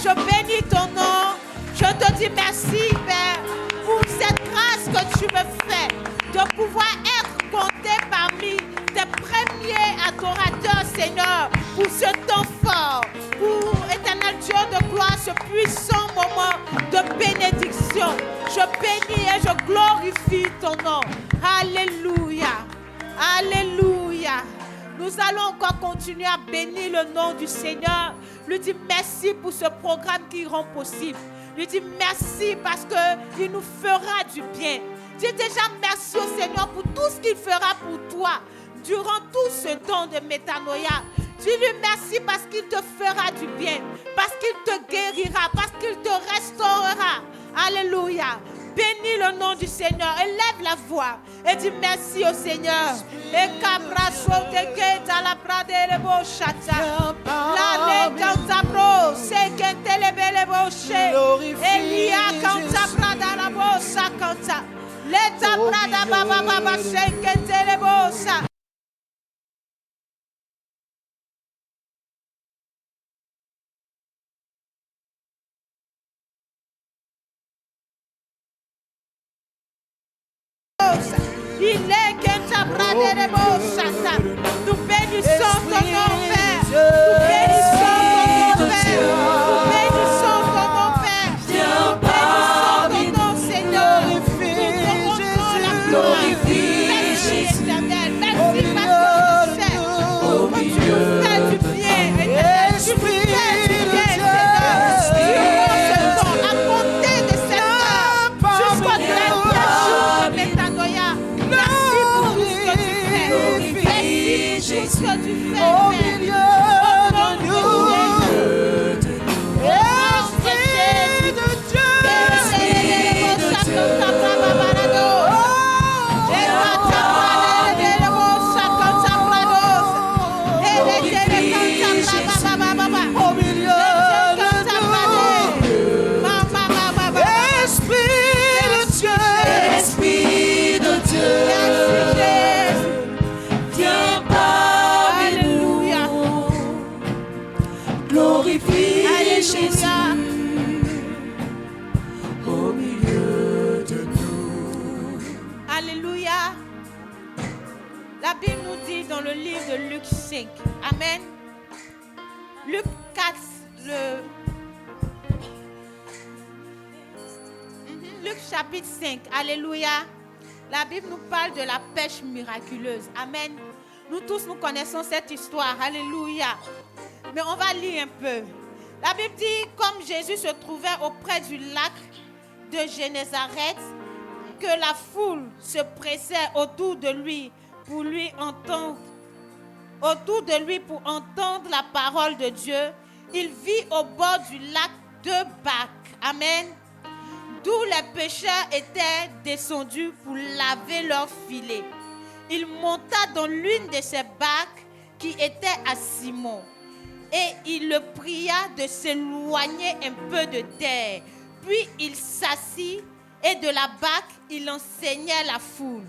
je bénis ton nom. Je te dis merci, Père, pour cette grâce que tu me fais de pouvoir être compté parmi tes premiers adorateurs, Seigneur, pour ce temps fort, pour, éternel Dieu de gloire, ce puissant moment de bénédiction. Je bénis et je glorifie ton nom. Alléluia. Alléluia. Nous allons encore continuer à bénir le nom du Seigneur. Lui dire merci pour ce programme qui rend possible. Lui dire merci parce qu'il nous fera du bien. Dis déjà merci au Seigneur pour tout ce qu'il fera pour toi durant tout ce temps de métanoïa. Dis-lui merci parce qu'il te fera du bien, parce qu'il te guérira, parce qu'il te restaurera. Alléluia. Bénis le nom du Seigneur. Élève la voix et dis merci au Seigneur. Et cabrasso te queda la prade le bo chata. La le canta bro, se que te le bele bo che. Elia canta prada la bo sa canta. Leta prada baba baba se que te le bo sa. Il est que ta brade de Bossata. Nous bénissons ton nom, Père. Nous bénissons ton nom, Père. Nous bénissons ton nom, Père. Nous bénissons ton nom, Seigneur. Nous te la gloire. Merci, éternel. Merci parce que tu sais que tu nous fais du bien, éternel. Tu nous fais du bien, Seigneur. Durant ce temps, à compter de cette heure, jusqu'au dernier jour de métanoïa. Jésus, ce que tu fais, au milieu de nous. Esprit de Dieu, Esprit de Dieu. La Bible nous dit dans le livre de Luc 5, Amen. Luc 4, Luc chapitre 5, Alléluia. La Bible nous parle de la pêche miraculeuse, Amen. Nous tous, nous connaissons cette histoire, Alléluia. Mais on va lire un peu. La Bible dit, comme Jésus se trouvait auprès du lac de Génézareth, que la foule se pressait autour de lui pour entendre la parole de Dieu, il vit au bord du lac 2 barques. Amen. D'où les pêcheurs étaient descendus pour laver leurs filets. Il monta dans l'une de ces barques qui était à Simon. Et il le pria de s'éloigner un peu de terre. Puis il s'assit et de la barque, il enseignait la foule.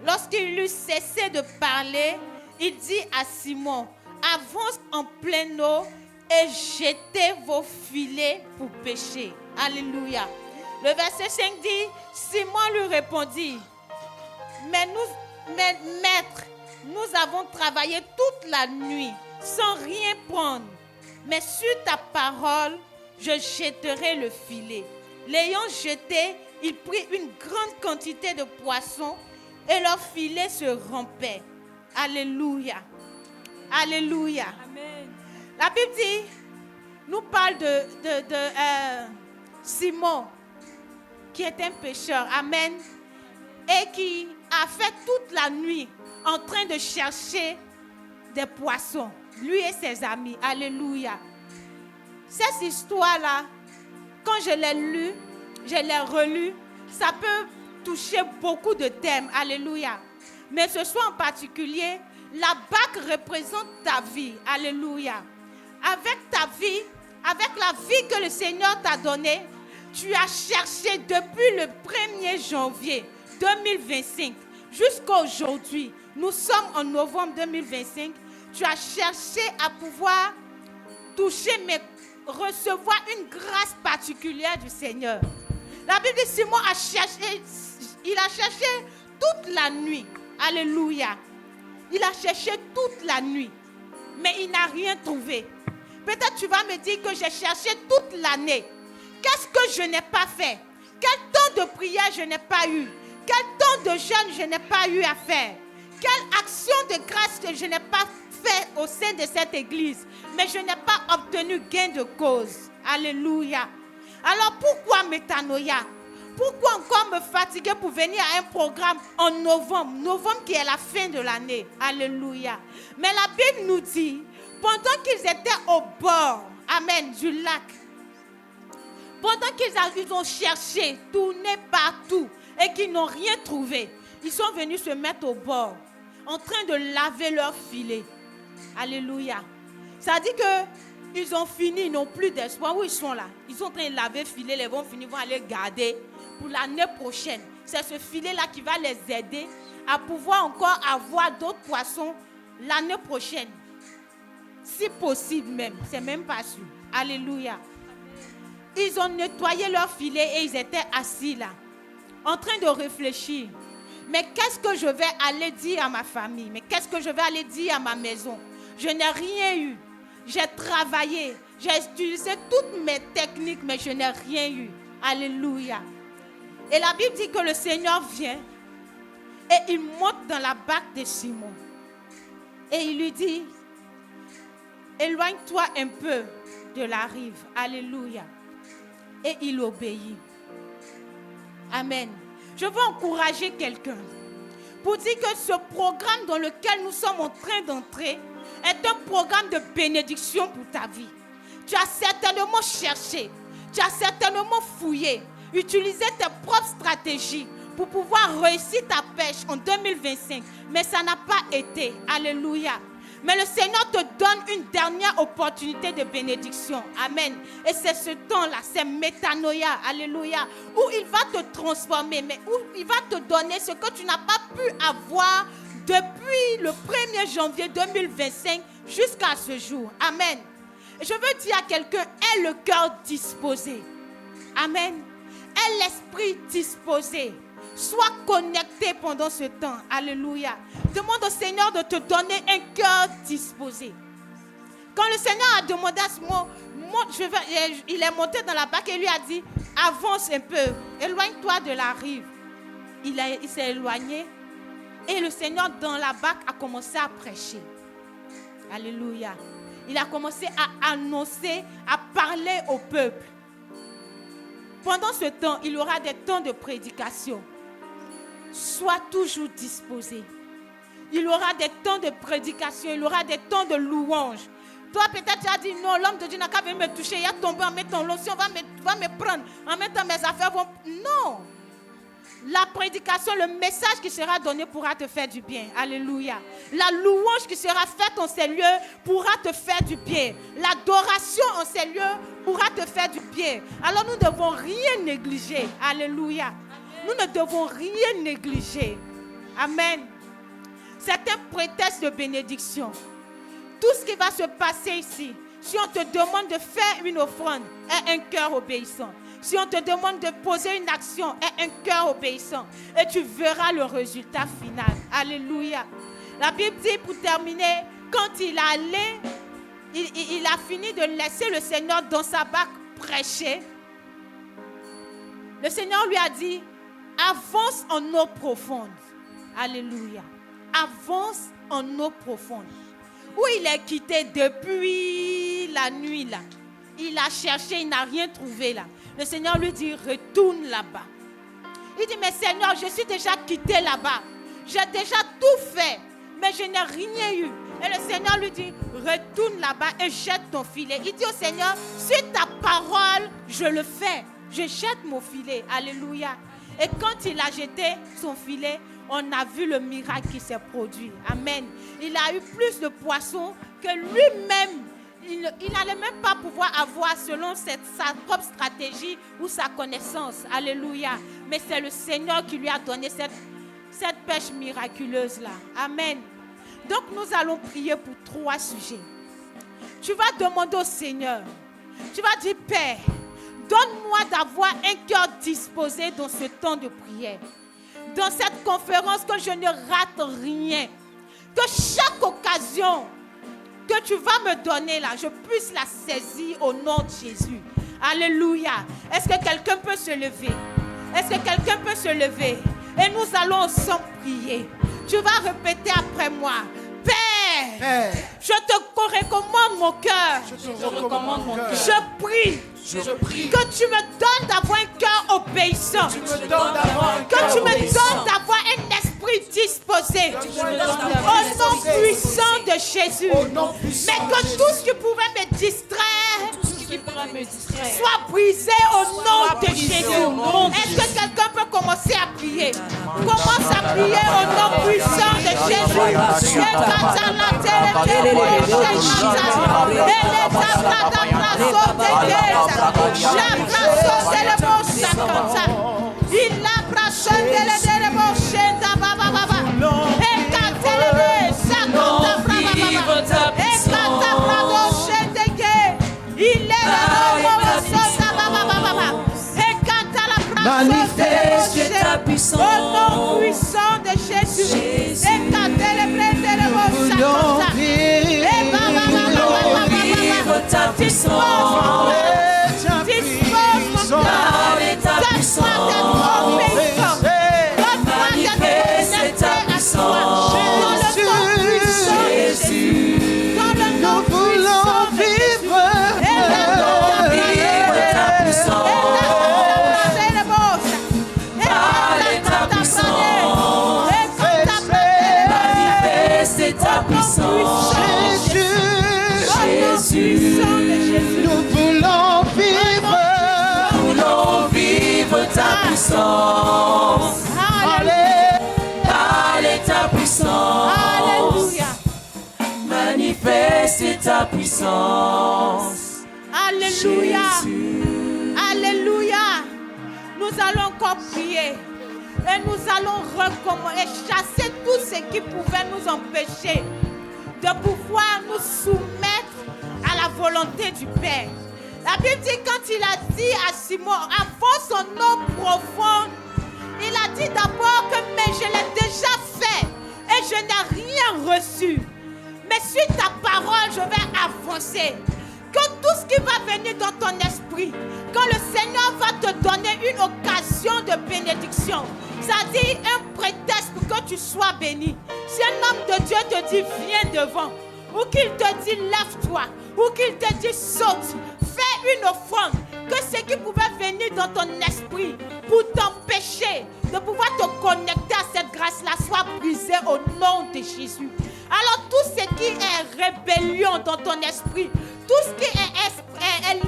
Lorsqu'il eut cessé de parler, il dit à Simon, avance en pleine eau et jetez vos filets pour pêcher. Alléluia. Le verset 5 dit, Simon lui répondit, mais maître, nous avons travaillé toute la nuit sans rien prendre. Mais sur ta parole, je jetterai le filet. L'ayant jeté, il prit une grande quantité de poissons et leur filet se rompait. Alléluia. Alléluia. Amen. La Bible dit, nous parle de Simon, qui est un pêcheur. Amen. Et qui a fait toute la nuit en train de chercher des poissons. Lui et ses amis. Alléluia. Cette histoire-là, quand je l'ai lue, je l'ai relue, ça peut toucher beaucoup de thèmes. Alléluia. Mais ce soir en particulier, la barque représente ta vie. Alléluia. Avec ta vie, avec la vie que le Seigneur t'a donnée, tu as cherché depuis le 1er janvier 2025 jusqu'à aujourd'hui. Nous sommes en novembre 2025. Tu as cherché à pouvoir toucher recevoir une grâce particulière du Seigneur. La Bible dit Simon a cherché, il a cherché toute la nuit. Alléluia. Il a cherché toute la nuit, mais il n'a rien trouvé. Peut-être tu vas me dire que j'ai cherché toute l'année. Qu'est-ce que je n'ai pas fait? Quel temps de prière je n'ai pas eu? Quel temps de jeûne je n'ai pas eu à faire? Quelle action de grâce que je n'ai pas fait au sein de cette église? Mais je n'ai pas obtenu gain de cause. Alléluia. Alors pourquoi métanoïa? Pourquoi encore me fatiguer pour venir à un programme en novembre? Novembre qui est la fin de l'année. Alléluia. Mais la Bible nous dit, pendant qu'ils étaient au bord, amen, du lac, pendant qu'ils ont cherché, tourné partout et qu'ils n'ont rien trouvé, ils sont venus se mettre au bord, en train de laver leurs filets. Alléluia. Ça dit qu'ils ont fini, ils n'ont plus d'espoir. Où ils sont là? Ils sont en train de laver filets, ils vont finir, ils vont aller garder pour l'année prochaine. C'est ce filet-là qui va les aider à pouvoir encore avoir d'autres poissons l'année prochaine. Si possible même, c'est même pas sûr. Alléluia. Ils ont nettoyé leur filet et ils étaient assis là, en train de réfléchir. Mais qu'est-ce que je vais aller dire à ma famille? Mais qu'est-ce que je vais aller dire à ma maison? Je n'ai rien eu. J'ai travaillé. J'ai utilisé toutes mes techniques, mais je n'ai rien eu. Alléluia. Et la Bible dit que le Seigneur vient et il monte dans la barque de Simon. Et il lui dit, éloigne-toi un peu de la rive. Alléluia. Et il obéit. Amen. Je veux encourager quelqu'un pour dire que ce programme dans lequel nous sommes en train d'entrer est un programme de bénédiction pour ta vie. Tu as certainement cherché, tu as certainement fouillé, utilisé tes propres stratégies pour pouvoir réussir ta pêche en 2025, mais ça n'a pas été. Alléluia. Mais le Seigneur te donne une dernière opportunité de bénédiction. Amen. Et c'est ce temps-là, c'est métanoïa. Alléluia. Où il va te transformer, mais où il va te donner ce que tu n'as pas pu avoir depuis le 1er janvier 2025 jusqu'à ce jour. Amen. Et je veux dire à quelqu'un, aie le cœur disposé. Amen. Aie l'esprit disposé. Sois connecté pendant ce temps. Alléluia. Demande au Seigneur de te donner un cœur disposé. Quand le Seigneur a demandé à Simon, il est monté dans la barque et lui a dit, avance un peu, éloigne-toi de la rive. Il s'est éloigné et le Seigneur dans la barque a commencé à prêcher. Alléluia. Il a commencé à annoncer, à parler au peuple. Pendant ce temps, il y aura des temps de prédication. Sois toujours disposé. Il y aura des temps de prédication, il y aura des temps de louange. Toi, peut-être, tu as dit non, l'homme de Dieu n'a qu'à venir me toucher, il a tombé en mettant l'onction, va me prendre, en mettant mes affaires. Non. La prédication, le message qui sera donné pourra te faire du bien. Alléluia. La louange qui sera faite en ces lieux pourra te faire du bien. L'adoration en ces lieux pourra te faire du bien. Alors nous ne devons rien négliger. Alléluia. Nous ne devons rien négliger. Amen. C'est un prétexte de bénédiction. Tout ce qui va se passer ici, si on te demande de faire une offrande, aie un cœur obéissant. Si on te demande de poser une action, aie un cœur obéissant. Et tu verras le résultat final. Alléluia. La Bible dit, pour terminer, quand il est allé, il a fini de laisser le Seigneur dans sa barque prêcher. Le Seigneur lui a dit, avance en eau profonde. Alléluia. Avance en eau profonde. Où il est quitté depuis la nuit là. Il a cherché, il n'a rien trouvé là. Le Seigneur lui dit, retourne là-bas. Il dit, mais Seigneur, je suis déjà quitté là-bas. J'ai déjà tout fait, mais je n'ai rien eu. Et le Seigneur lui dit, retourne là-bas et jette ton filet. Il dit au Seigneur, sur ta parole, je le fais. Je jette mon filet. Alléluia. Et quand il a jeté son filet, on a vu le miracle qui s'est produit. Amen. Il a eu plus de poissons que lui-même. Il n'allait même pas pouvoir avoir selon sa propre stratégie ou sa connaissance. Alléluia. Mais c'est le Seigneur qui lui a donné cette pêche miraculeuse-là. Amen. Donc nous allons prier pour 3 sujets. Tu vas demander au Seigneur Tu vas dire, Père, donne-moi d'avoir un cœur disposé dans ce temps de prière. Dans cette conférence, que je ne rate rien. Que chaque occasion que tu vas me donner là, je puisse la saisir au nom de Jésus. Alléluia. Est-ce que quelqu'un peut se lever? Est-ce que quelqu'un peut se lever? Et nous allons ensemble prier. Tu vas répéter après moi. Père, je te recommande mon cœur. Je prie. Que tu me donnes d'avoir un cœur obéissant. Que tu me donnes d'avoir un esprit disposé. Au nom puissant de Jésus. Mais que tout ce qui pouvait me distraire soit brisé au nom de Jésus. Est-ce que quelqu'un peut commencer à prier? Commence à prier au nom puissant de Jésus. Manifeste ta puissance. Au nom puissant de Jésus. Vive ta puissance. Dispose mon cœur. Donne-moi d'être obéissant. Donne-moi d'être connecté à toi. Jésus. Dans le nom puissant de Jésus. Ta puissance, Jésus, nous voulons vivre ta puissance. Allez, ta puissance. Alléluia. Manifeste ta puissance. Alléluia. Jésus. Alléluia. Nous allons encore prier. Et nous allons recommencer, chasser tout ce qui pouvait nous empêcher de pouvoir nous soumettre à la volonté du Père. La Bible dit, quand il a dit à Simon, avant son eau profonde, il a dit d'abord que mais je l'ai déjà fait et je n'ai rien reçu. Mais suite ta parole, je vais avancer. Que tout ce qui va venir dans ton esprit, quand le Seigneur va te donner une occasion de bénédiction, c'est-à-dire un prétexte pour que tu sois béni. Si un homme de Dieu te dit viens devant, ou qu'il te dit lève-toi, ou qu'il te dit saute, fais une offrande, que ce qui pouvait venir dans ton esprit pour t'empêcher de pouvoir te connecter à cette grâce-là soit brisé au nom de Jésus. Alors tout ce qui est rébellion dans ton esprit, tout ce qui est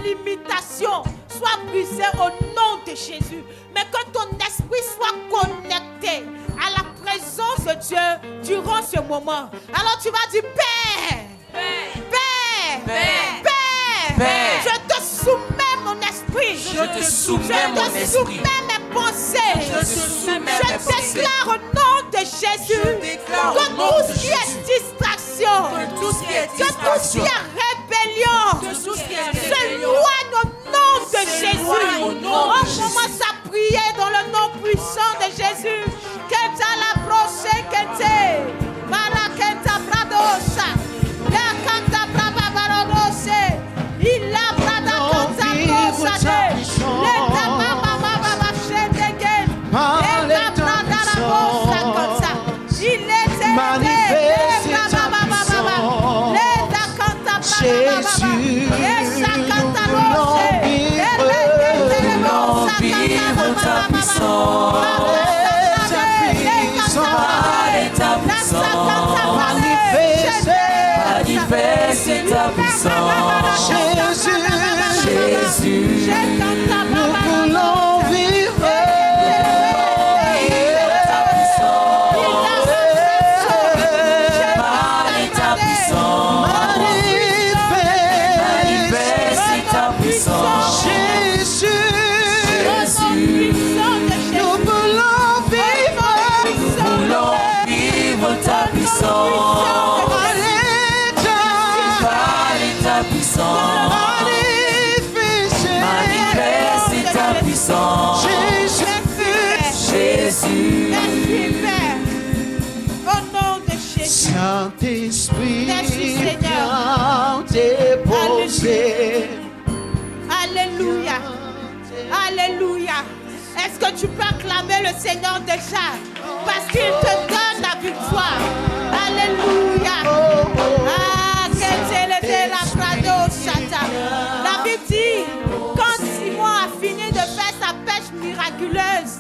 limitation, soit brisé au nom de Jésus. Mais que ton esprit soit connecté à la présence de Dieu durant ce moment. Alors tu vas dire Père, Père, Père, Père, Père, je te soumets mon esprit. Je te soumets mon esprit. Mes pensées. Je déclare au nom de Jésus que tout ce qui est distraction, que tout ce qui est rébellion, s'éloigne au nom de Jésus. On commence à prier dans le nom puissant de Jésus. Keta la proche kete, maraketa pradosa, la kanta brava barodose, il la brada kanta prosa, le tama mama mama shedege, le brada la prosa kanta, il est manifeste ta puissance. le da kanta Est-ce que tu peux acclamer le Seigneur déjà? Parce qu'il te donne la victoire. Alléluia. Ah, la Bible dit, quand Simon a fini de faire sa pêche miraculeuse,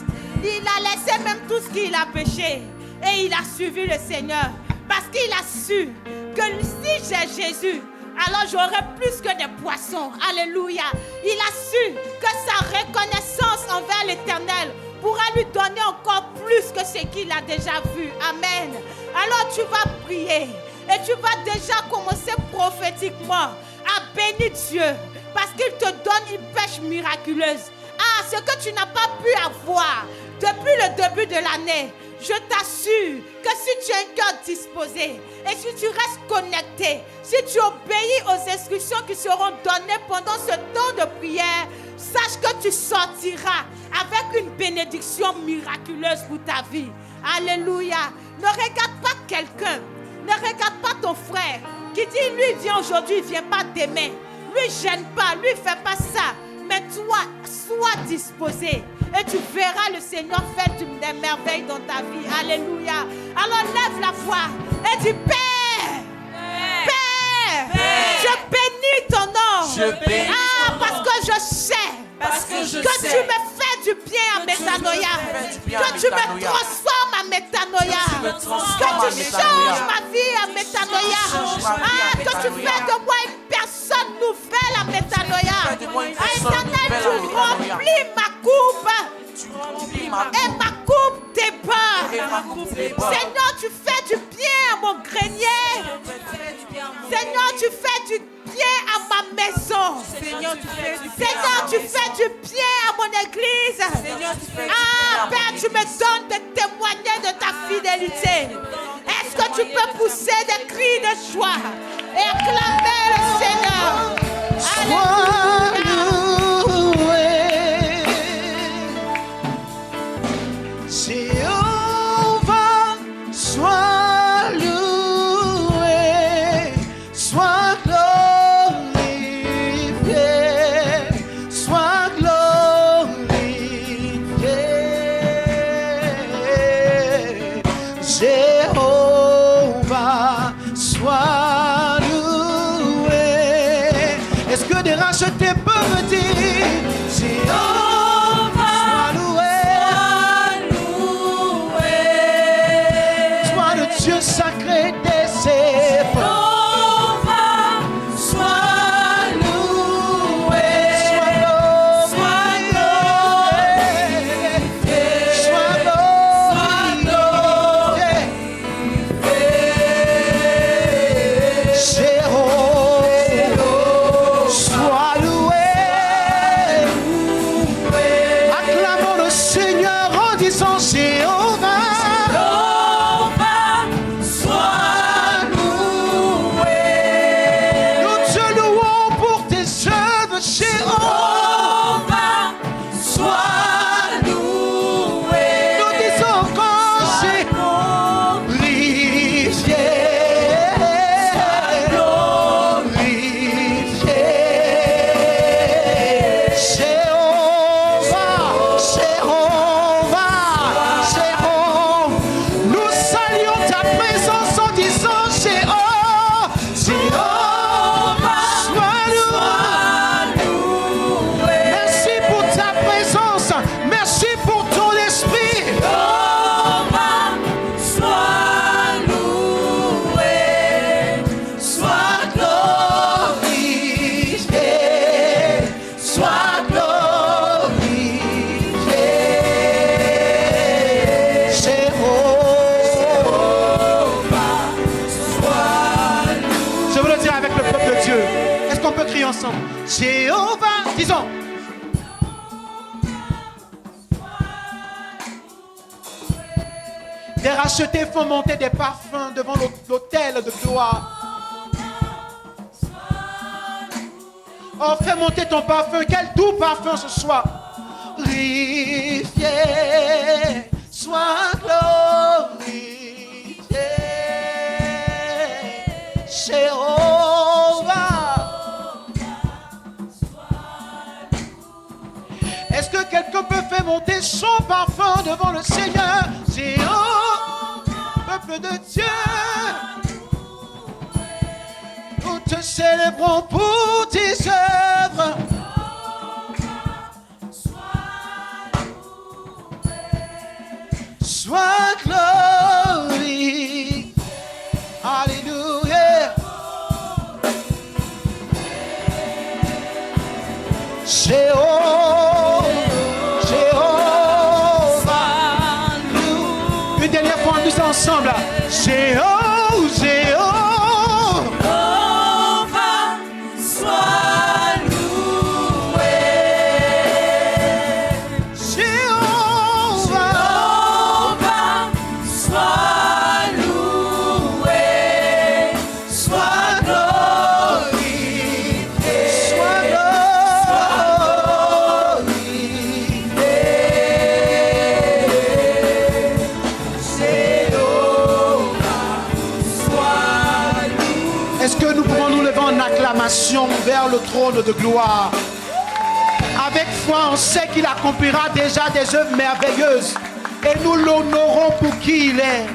il a laissé même tout ce qu'il a pêché et il a suivi le Seigneur. Parce qu'il a su que si j'ai Jésus, alors j'aurai plus que des poissons. Alléluia. Il a su que sa reconnaissance envers l'Éternel pourra lui donner encore plus que ce qu'il a déjà vu. Amen. Alors tu vas prier et tu vas déjà commencer prophétiquement à bénir Dieu parce qu'il te donne une pêche miraculeuse. Ah, ce que tu n'as pas pu avoir depuis le début de l'année, je t'assure que si tu as un cœur disposé et si tu restes connecté, si tu obéis aux instructions qui seront données pendant ce temps de prière, sache que tu sortiras avec une bénédiction miraculeuse pour ta vie. Alléluia. Ne regarde pas quelqu'un, ne regarde pas ton frère qui dit lui vient aujourd'hui, il ne vient pas demain. Lui ne gêne pas, lui ne fait pas ça. Mais toi, sois disposé et tu verras le Seigneur faire des merveilles dans ta vie. Alléluia. Alors lève la voix et dis Père, Père, je bénis ton nom. Je bénis ton nom. Parce que je sais que tu me fais du bien à Métanoïa, que tu me transformes à Métanoïa, que tu changes ma vie à Métanoïa, que tu fais de moi une personne nouvelle à Métanoïa. Éternel, tu remplis ma coupe et ma coupe déborde. Seigneur, tu fais du bien à mon grenier. Seigneur, tu fais du bien à ma maison. Seigneur, tu fais du bien à mon église. Père, tu me donnes de témoigner de ta fidélité. Est-ce que tu peux pousser des cris de joie et acclamer le Seigneur? Alléluia. Jéhovah, sois loué, sois glorifié, sois glorifié. Jéhovah, sois loué. Est-ce que des rachetés peuvent dire Jéhovah, sois loué, sois le Dieu sacré des épreuves. Jéhovah, disons. Des rachetés font monter des parfums devant l'autel de gloire. Oh, fais monter ton parfum, quel doux parfum ce soir. Glorifié, sois glorifié, Jéhovah. Est-ce que quelqu'un peut faire monter son parfum devant le Seigneur. Zion, peuple de Dieu, nous te célébrons pour tes œuvres. Sois glorifié. Alléluia. Jéhovah. Une dernière fois, on dit ça ensemble. Jéhovah. Vers le trône de gloire. Avec foi, on sait qu'il accomplira déjà des œuvres merveilleuses et nous l'honorons pour qui il est.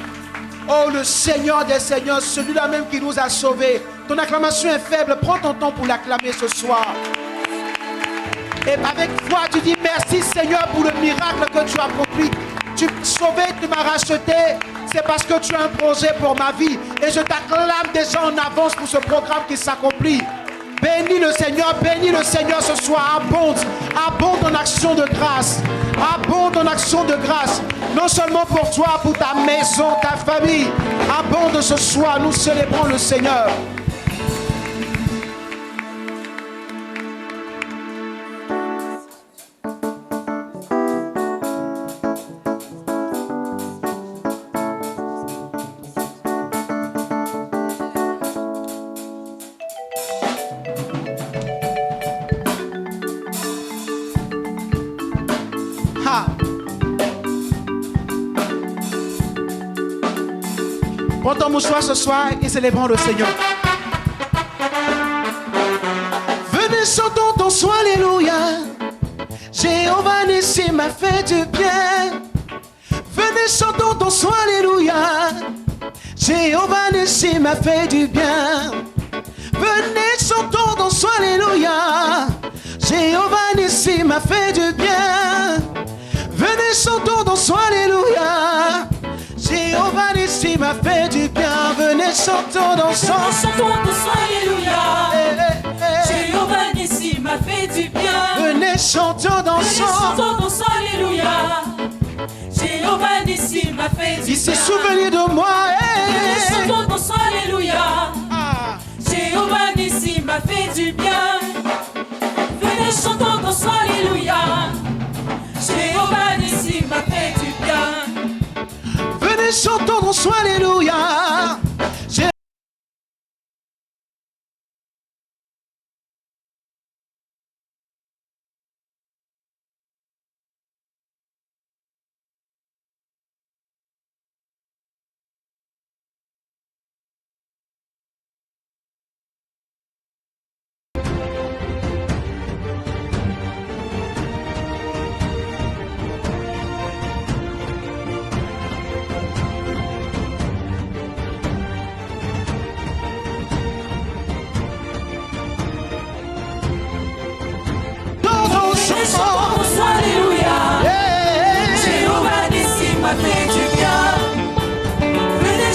Oh, le Seigneur des Seigneurs, celui-là même qui nous a sauvés. Ton acclamation est faible, prends ton temps pour l'acclamer ce soir. Et avec foi, tu dis merci Seigneur pour le miracle que tu as accompli. Tu m'as sauvé, tu m'as racheté. C'est parce que tu as un projet pour ma vie. Et je t'acclame déjà en avance pour ce programme qui s'accomplit. Bénis le Seigneur ce soir. Abonde en action de grâce. Abonde en action de grâce. Non seulement pour toi, pour ta maison, ta famille. Abonde ce soir, nous célébrons le Seigneur. Prends ton mouchoir ce soir et célébrons le Seigneur. Venez chantons ton soin, alléluia. Jéhovah Nissi m'a fait du bien. Venez chantons ton soin, alléluia. Jéhovah Nissi m'a fait du bien. Venez chantons ton soin, alléluia. Jéhovah Nissi m'a fait du bien. Venez chantons ton soin, alléluia. Jéhovah Nissi m'a fait du bien. Venez chantons dans son. Chantons ton soin, alléluia. Jéhovah Nissi m'a fait du bien. Venez chantons dans son. Chantons ton soin, alléluia. Jéhovah Nissi m'a fait du bien. Il s'est souvenu de moi. Venez chantons ton soin, alléluia. Jéhovah Nissi m'a fait du bien. Venez chantons ton soin, alléluia. Jéhovah Nissi m'a fait du bien. Venez chantons ton soin, alléluia.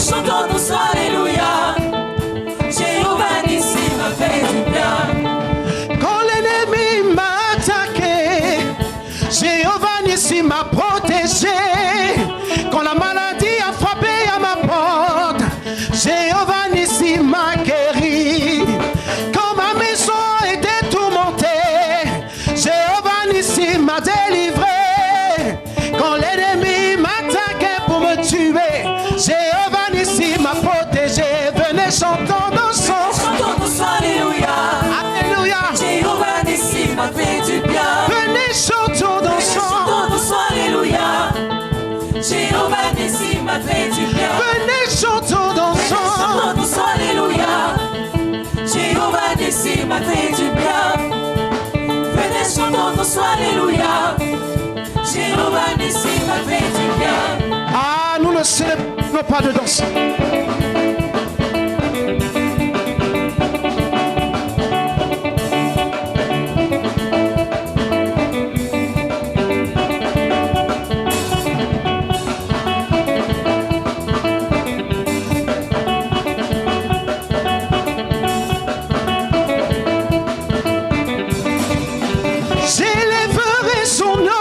Chantons ton soin, alléluia. Jéhovah Nissi m'a fait du bien. Quand l'ennemi m'a attaqué, Jéhovah Nissi m'a protégé. Quand la maladie a frappé à ma porte, Jéhovah Nissi m'a guéri. Quand ma maison était tourmentée, Jéhovah Nissi m'a délivré. Quand l'ennemi m'attaquait pour me tuer, Jéhovah Nissi m'a protégé. Venez chantons dans son. Chantons ton soin, alléluia. Alléluia. Jéhovah Nissi m'a fait du bien. Venez chantons dans son. Chantons ton soin, alléluia. Jéhovah Nissi m'a fait du bien. Venez chantons dans son. Chantons ton soin, alléluia. Jéhovah Nissi m'a fait du bien. Venez chantons ton soin, alléluia. Jéhovah Nissi m'a fait du bien. Ah, nous ne célébrons pas de danse. J'élèverai son nom.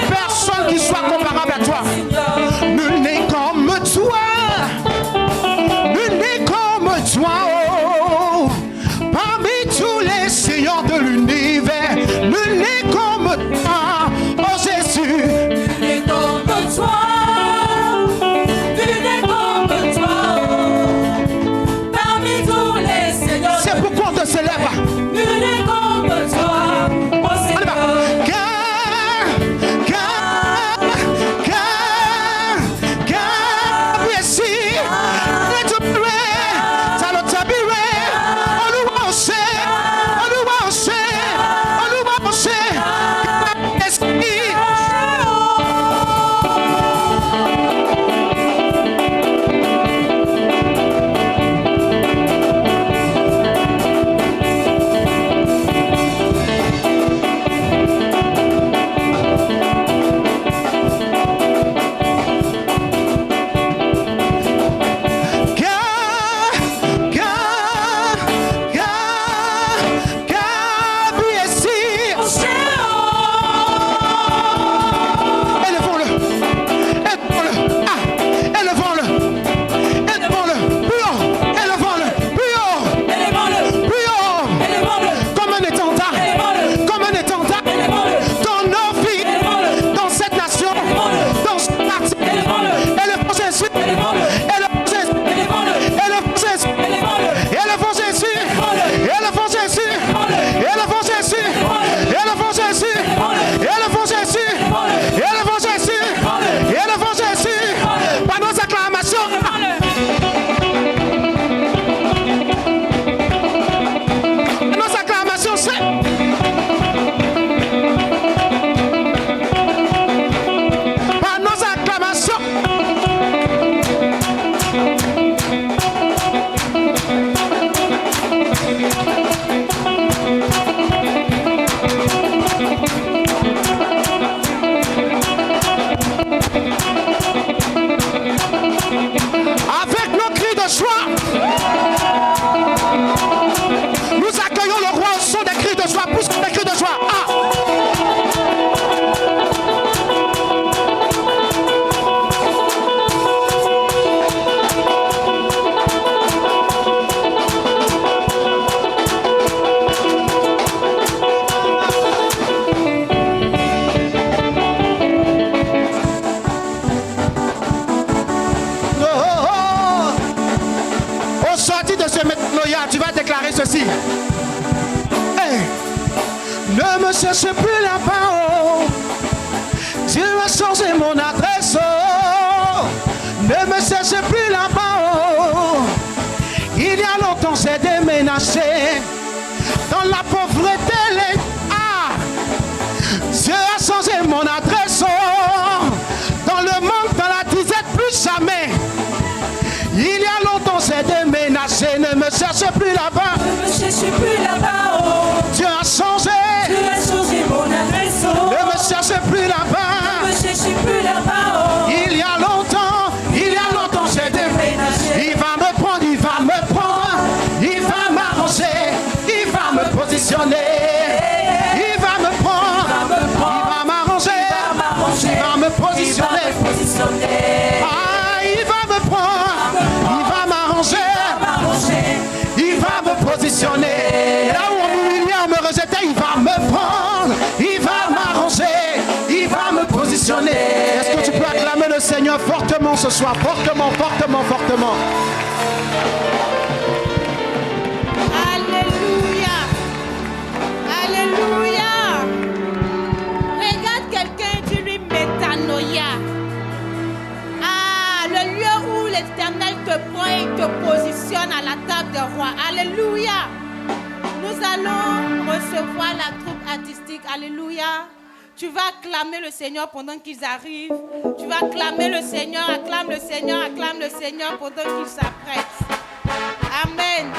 Personne qui soit comparable à toi. Nul n'est comme toi. Nul n'est comme toi. Oh. Parmi tous les seigneurs de l'univers, nul n'est comme toi. Oh Jésus. Nul n'est comme toi. Nul n'est comme toi. Parmi tous les seigneurs. C'est pourquoi on te célèbre. Nul n'est comme toi. Oh Seigneur. Tu vas déclarer ceci. Hey, ne me cherche plus là-bas. Oh. Dieu a changé mon adresse. Oh. Ne me cherche plus là-bas. Oh. Il y a longtemps j'ai déménagé dans la pauvreté. Dieu a changé mon adresse. Oh. Dans le manque, dans la disette, plus jamais. Il y a longtemps j'ai déménagé, ne me cherche plus là-bas. Ne me cherche plus là-bas. Oh. Dieu a changé. Dieu a changé mon adresse. Oh. Ne me cherche plus là-bas. Ne me cherche plus là-bas. Oh. Il y a longtemps j'ai déménagé. Il va me prendre, il va me prendre. Il va m'arranger, il va me positionner. Il va me prendre, il va m'arranger. Il va me positionner. Il va me prendre, il va m'arranger, il va me positionner. Là où on m'humiliait, on me rejetait, il va me prendre, il va m'arranger, il va me positionner. Est-ce que tu peux acclamer le Seigneur fortement ce soir? Fortement, fortement, fortement. Alléluia. Alléluia. Regarde quelqu'un et dis-lui te positionnes à la table des rois. Alléluia. Nous allons recevoir la troupe artistique. Alléluia. Tu vas acclamer le Seigneur pendant qu'ils arrivent. Tu vas acclamer le Seigneur, acclame le Seigneur, acclame le Seigneur pendant qu'ils s'apprêtent. Amen.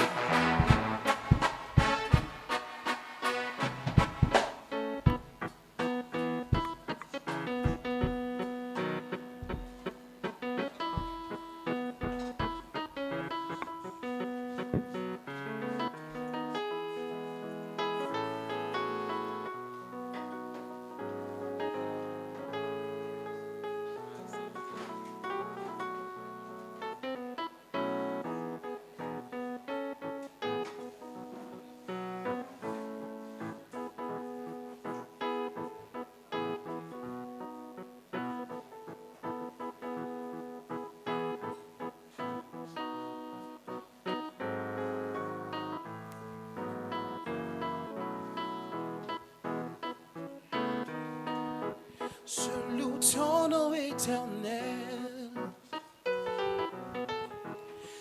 Je loue ton nom éternel.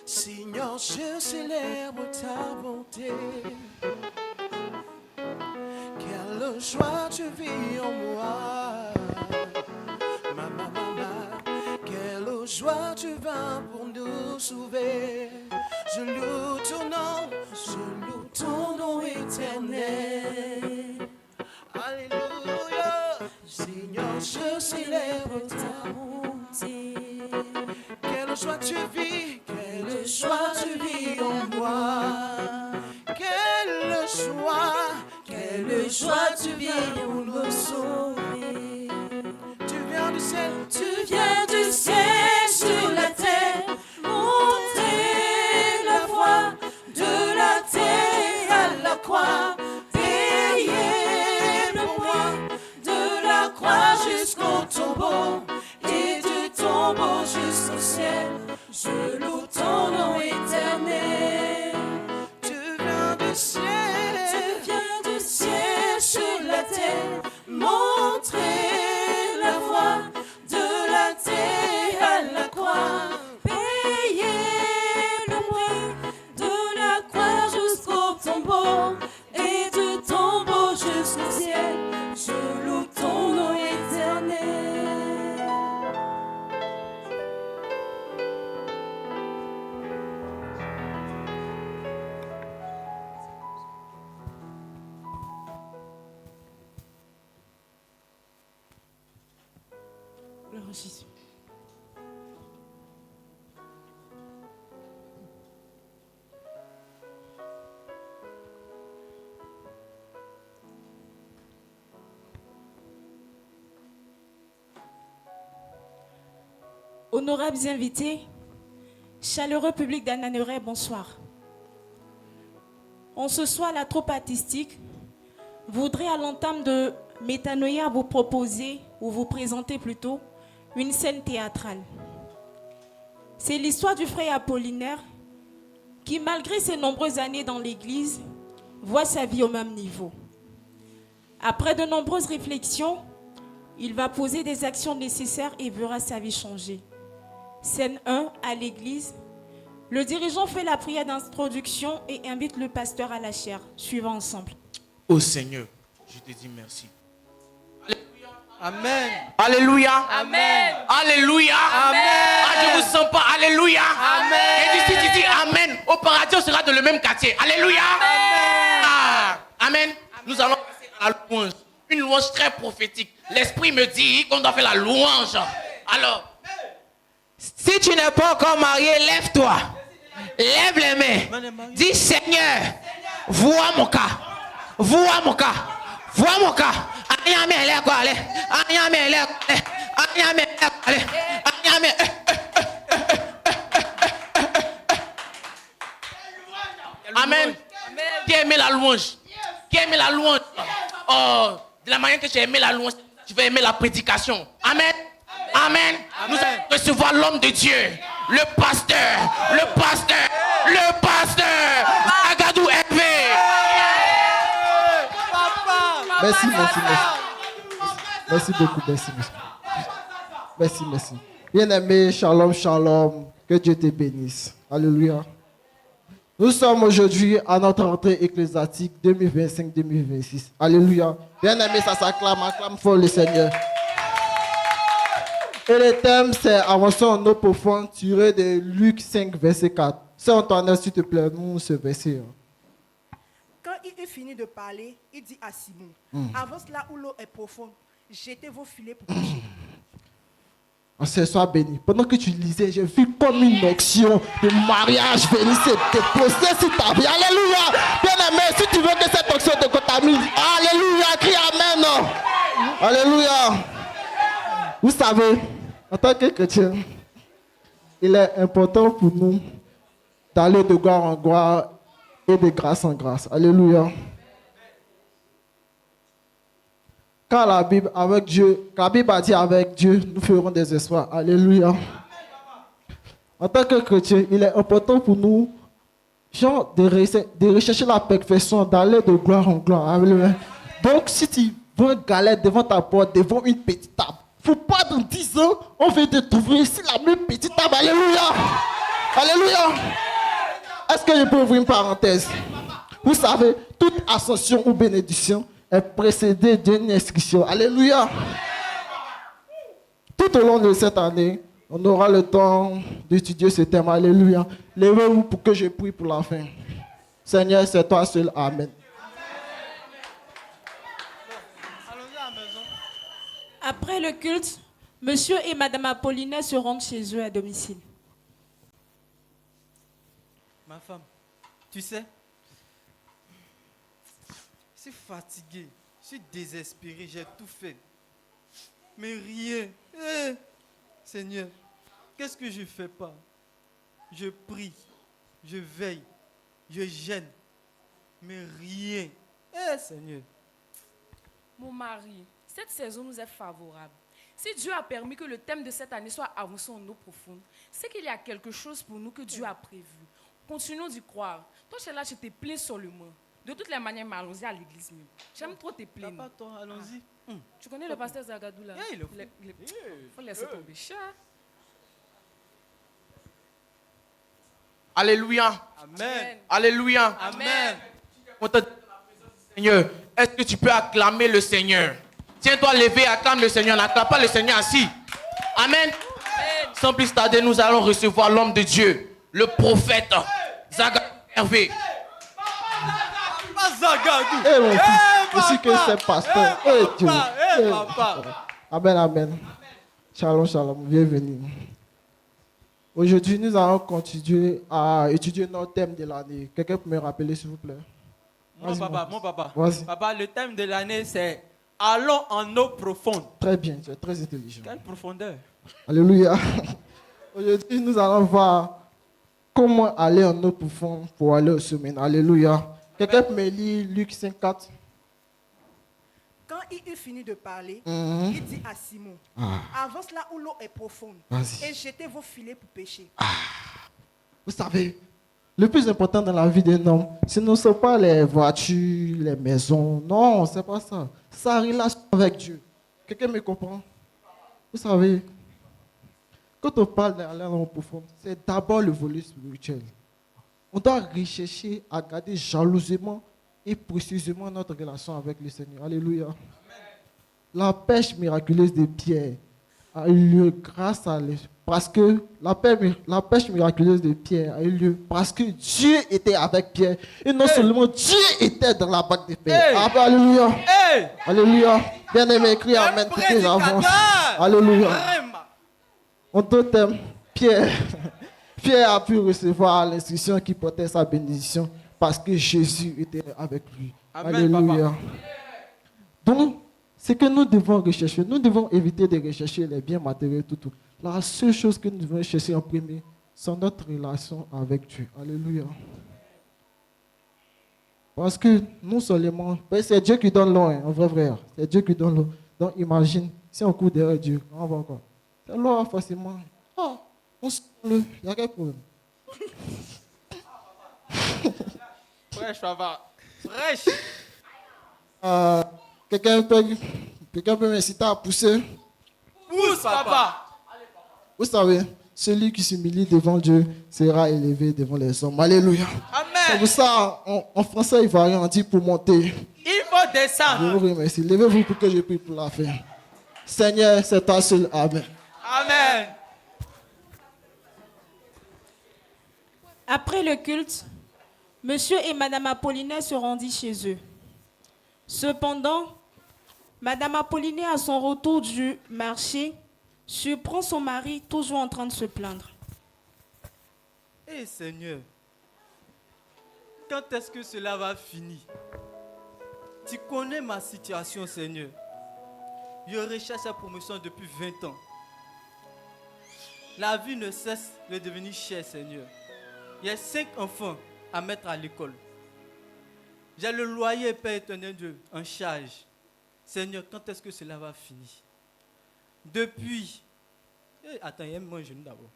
Seigneur, je célèbre ta bonté. Quelle joie tu vis en moi. Quelle joie tu vas pour nous sauver. Je loue ton nom éternel. Alléluia. Seigneur, je célèbre ta bonté. Quelle joie tu vis en moi. Quelle joie tu vis pour nous sauver. Tu viens du ciel sur la terre, monter la voie de la terre à la croix. Jusqu'au tombeau et du tombeau jusqu'au ciel, je loue ton nom éternel. Tu viens du ciel sur la terre, montrer la voie de la terre à la croix, payer le prix de la croix jusqu'au tombeau et du tombeau jusqu'au ciel, je loue ton nom éternel. Gloire à Jésus. Honorables invités, chaleureux public d'Ananéré, bonsoir. En ce soir, la troupe artistique voudrait à l'entame de Métanoïa vous proposer, ou vous présenter plutôt, une scène théâtrale. C'est l'histoire du frère Apollinaire qui, malgré ses nombreuses années dans l'église, voit sa vie au même niveau. Après de nombreuses réflexions, il va poser des actions nécessaires et verra sa vie changer. Scène 1, à l'église. Le dirigeant fait la prière d'introduction et invite le pasteur à la chaire. Suivons ensemble. Ô Seigneur, je te dis merci. Amen. Alléluia. Amen. Alléluia. Amen. Ah, je vous sens pas. Alléluia. Amen. Et d'ici, tu dis Amen. Au paradis, on sera dans le même quartier. Alléluia. Amen. Ah, Amen. Nous allons passer à la louange. Une louange très prophétique. L'Esprit me dit qu'on doit faire la louange. Alors, si tu n'es pas encore marié, lève-toi. Lève les mains. Dis Seigneur, vois mon cas. Vois mon cas. Vois mon cas. Amen. Qui a aimé la louange? Qui a aimé la louange? Oh, de la manière que j'ai aimé la louange, tu vas aimer la prédication. Amen. Amen. Nous allons recevoir l'homme de Dieu, le pasteur, Agadou Hervé. Merci beaucoup, merci. Bien aimé, shalom. Que Dieu te bénisse. Alléluia. Nous sommes aujourd'hui à notre rentrée ecclésiastique 2025-2026. Alléluia. Bien-aimé, ça s'acclame, acclame fort le Seigneur. Et le thème, c'est avançons en eau profonde, tiré de Luc 5, verset 4. C'est Antoine, s'il te plaît, nous ce verset. Quand il finit de parler, il dit à Simon, avance là où l'eau est profonde, jetez vos filets pour pêcher. Sois béni. Pendant que tu lisais, j'ai vu comme une onction de mariage venir se déposer sur ta vie. Alléluia. Bien-aimé, si tu veux que cette onction te contamine, alléluia, crie amen. Alléluia. Vous savez, en tant que chrétien, il est important pour nous d'aller de gloire en gloire et de grâce en grâce. Alléluia. Quand la Bible a dit avec Dieu, nous ferons des espoirs. Alléluia. En tant que chrétien, il est important pour nous de rechercher la perfection, d'aller de gloire en gloire. Alléluia. Donc, si tu vois une galette devant ta porte, devant une petite table, il ne faut pas dans 10 ans, on va te trouver ici la même petite table. Alléluia. Alléluia. Est-ce que je peux ouvrir une parenthèse? Vous savez, toute ascension ou bénédiction est précédée d'une inscription. Alléluia. Tout au long de cette année, on aura le temps d'étudier ce thème. Alléluia. Levez-vous pour que je prie pour la fin. Seigneur, c'est toi seul. Amen. Après le culte, monsieur et madame Apollinaire se rendent chez eux à domicile. Ma femme, tu sais, je suis fatigué, je suis désespéré, j'ai tout fait. Mais rien. Seigneur, qu'est-ce que je ne fais pas? Je prie, je veille, je gêne. Mais rien. Seigneur. Mon mari, cette saison nous est favorable. Si Dieu a permis que le thème de cette année soit avancé en eau profonde, c'est qu'il y a quelque chose pour nous que Dieu a prévu. Continuons d'y croire. Toi, tu es là, je te plains seulement. De toutes les manières, allons-y à l'église même. J'aime trop te plaindre. Papa, toi, allons-y. Tu connais le pasteur Zagadou là? Il faut laisser tomber. Chat. Alléluia. Amen. Alléluia. Amen. Seigneur, est-ce que tu peux acclamer le Seigneur? Tiens-toi levé, acclame le Seigneur. N'acclame pas le Seigneur assis. Amen. Sans plus tarder, nous allons recevoir l'homme de Dieu, le prophète Zagadou Hervé. Eh mon fils, aussi que c'est pasteur. Dieu. Papa. Amen, amen. Shalom, shalom, bienvenue. Aujourd'hui, nous allons continuer à étudier notre thème de l'année. Quelqu'un peut me rappeler, s'il vous plaît? Mon papa. Vas-y. Papa, le thème de l'année, c'est allons en eau profonde. Très bien, tu es très intelligent. Quelle profondeur. Alléluia. Aujourd'hui, nous allons voir comment aller en eau profonde pour aller au sommet. Alléluia. Quelqu'un peut me lire Luc 5, 4? Quand il finit de parler, il dit à Simon, avance là où l'eau est profonde et jetez vos filets pour pêcher. Vous savez, le plus important dans la vie d'un homme, ce ne sont pas les voitures, les maisons. Non, c'est pas ça. Sa relation avec Dieu. Quelqu'un me comprend? Vous savez, quand on parle d'aller en eau profonde, c'est d'abord le volet spirituel. On doit rechercher à garder jalousement et précisément notre relation avec le Seigneur. Alléluia. Amen. La pêche miraculeuse de Pierre a eu lieu grâce à parce que la pêche miraculeuse de Pierre a eu lieu parce que Dieu était avec Pierre. Et non seulement Dieu était dans la barque de Pierre. Alléluia. Alléluia. Bien-aimé, crie amen pour que j'avance. Alléluia. En d'autres termes, Pierre a pu recevoir l'instruction qui portait sa bénédiction parce que Jésus était avec lui. Amen, alléluia. papa. Donc, c'est que nous devons rechercher. Nous devons éviter de rechercher les biens matériels, tout. La seule chose que nous devons chercher en premier, c'est notre relation avec Dieu. Alléluia. Parce que nous seulement, c'est Dieu qui donne l'eau, un vrai frère. C'est Dieu qui donne l'eau. Donc imagine, si on court derrière Dieu, on va quoi? C'est l'eau facilement. On se il n'y a quel problème. Fraîche, papa. Fraîche. Quelqu'un peut m'inciter à pousser? Pousse, papa. Vous savez, celui qui s'humilie devant Dieu sera élevé devant les hommes. Alléluia. C'est Amen. pour ça, en français ivoirien, on dit pour monter. Il faut Je descendre. vous remercie. Levez-vous pour que je prie pour la fin. Seigneur, c'est toi seul. Amen. Amen. Après le culte, Monsieur et Madame Apollinaire se rendit chez eux. Cependant, Madame Apollinaire, à son retour du marché, surprend son mari toujours en train de se plaindre. Eh Seigneur, quand est-ce que cela va finir? Tu connais ma situation, Seigneur. Je recherche la promotion depuis 20 ans. La vie ne cesse de devenir chère, Seigneur. Il y a 5 enfants à mettre à l'école. J'ai le loyer, Père éternel Dieu, en charge. Seigneur, quand est-ce que cela va finir? Depuis... attends, il y a mon genou d'abord.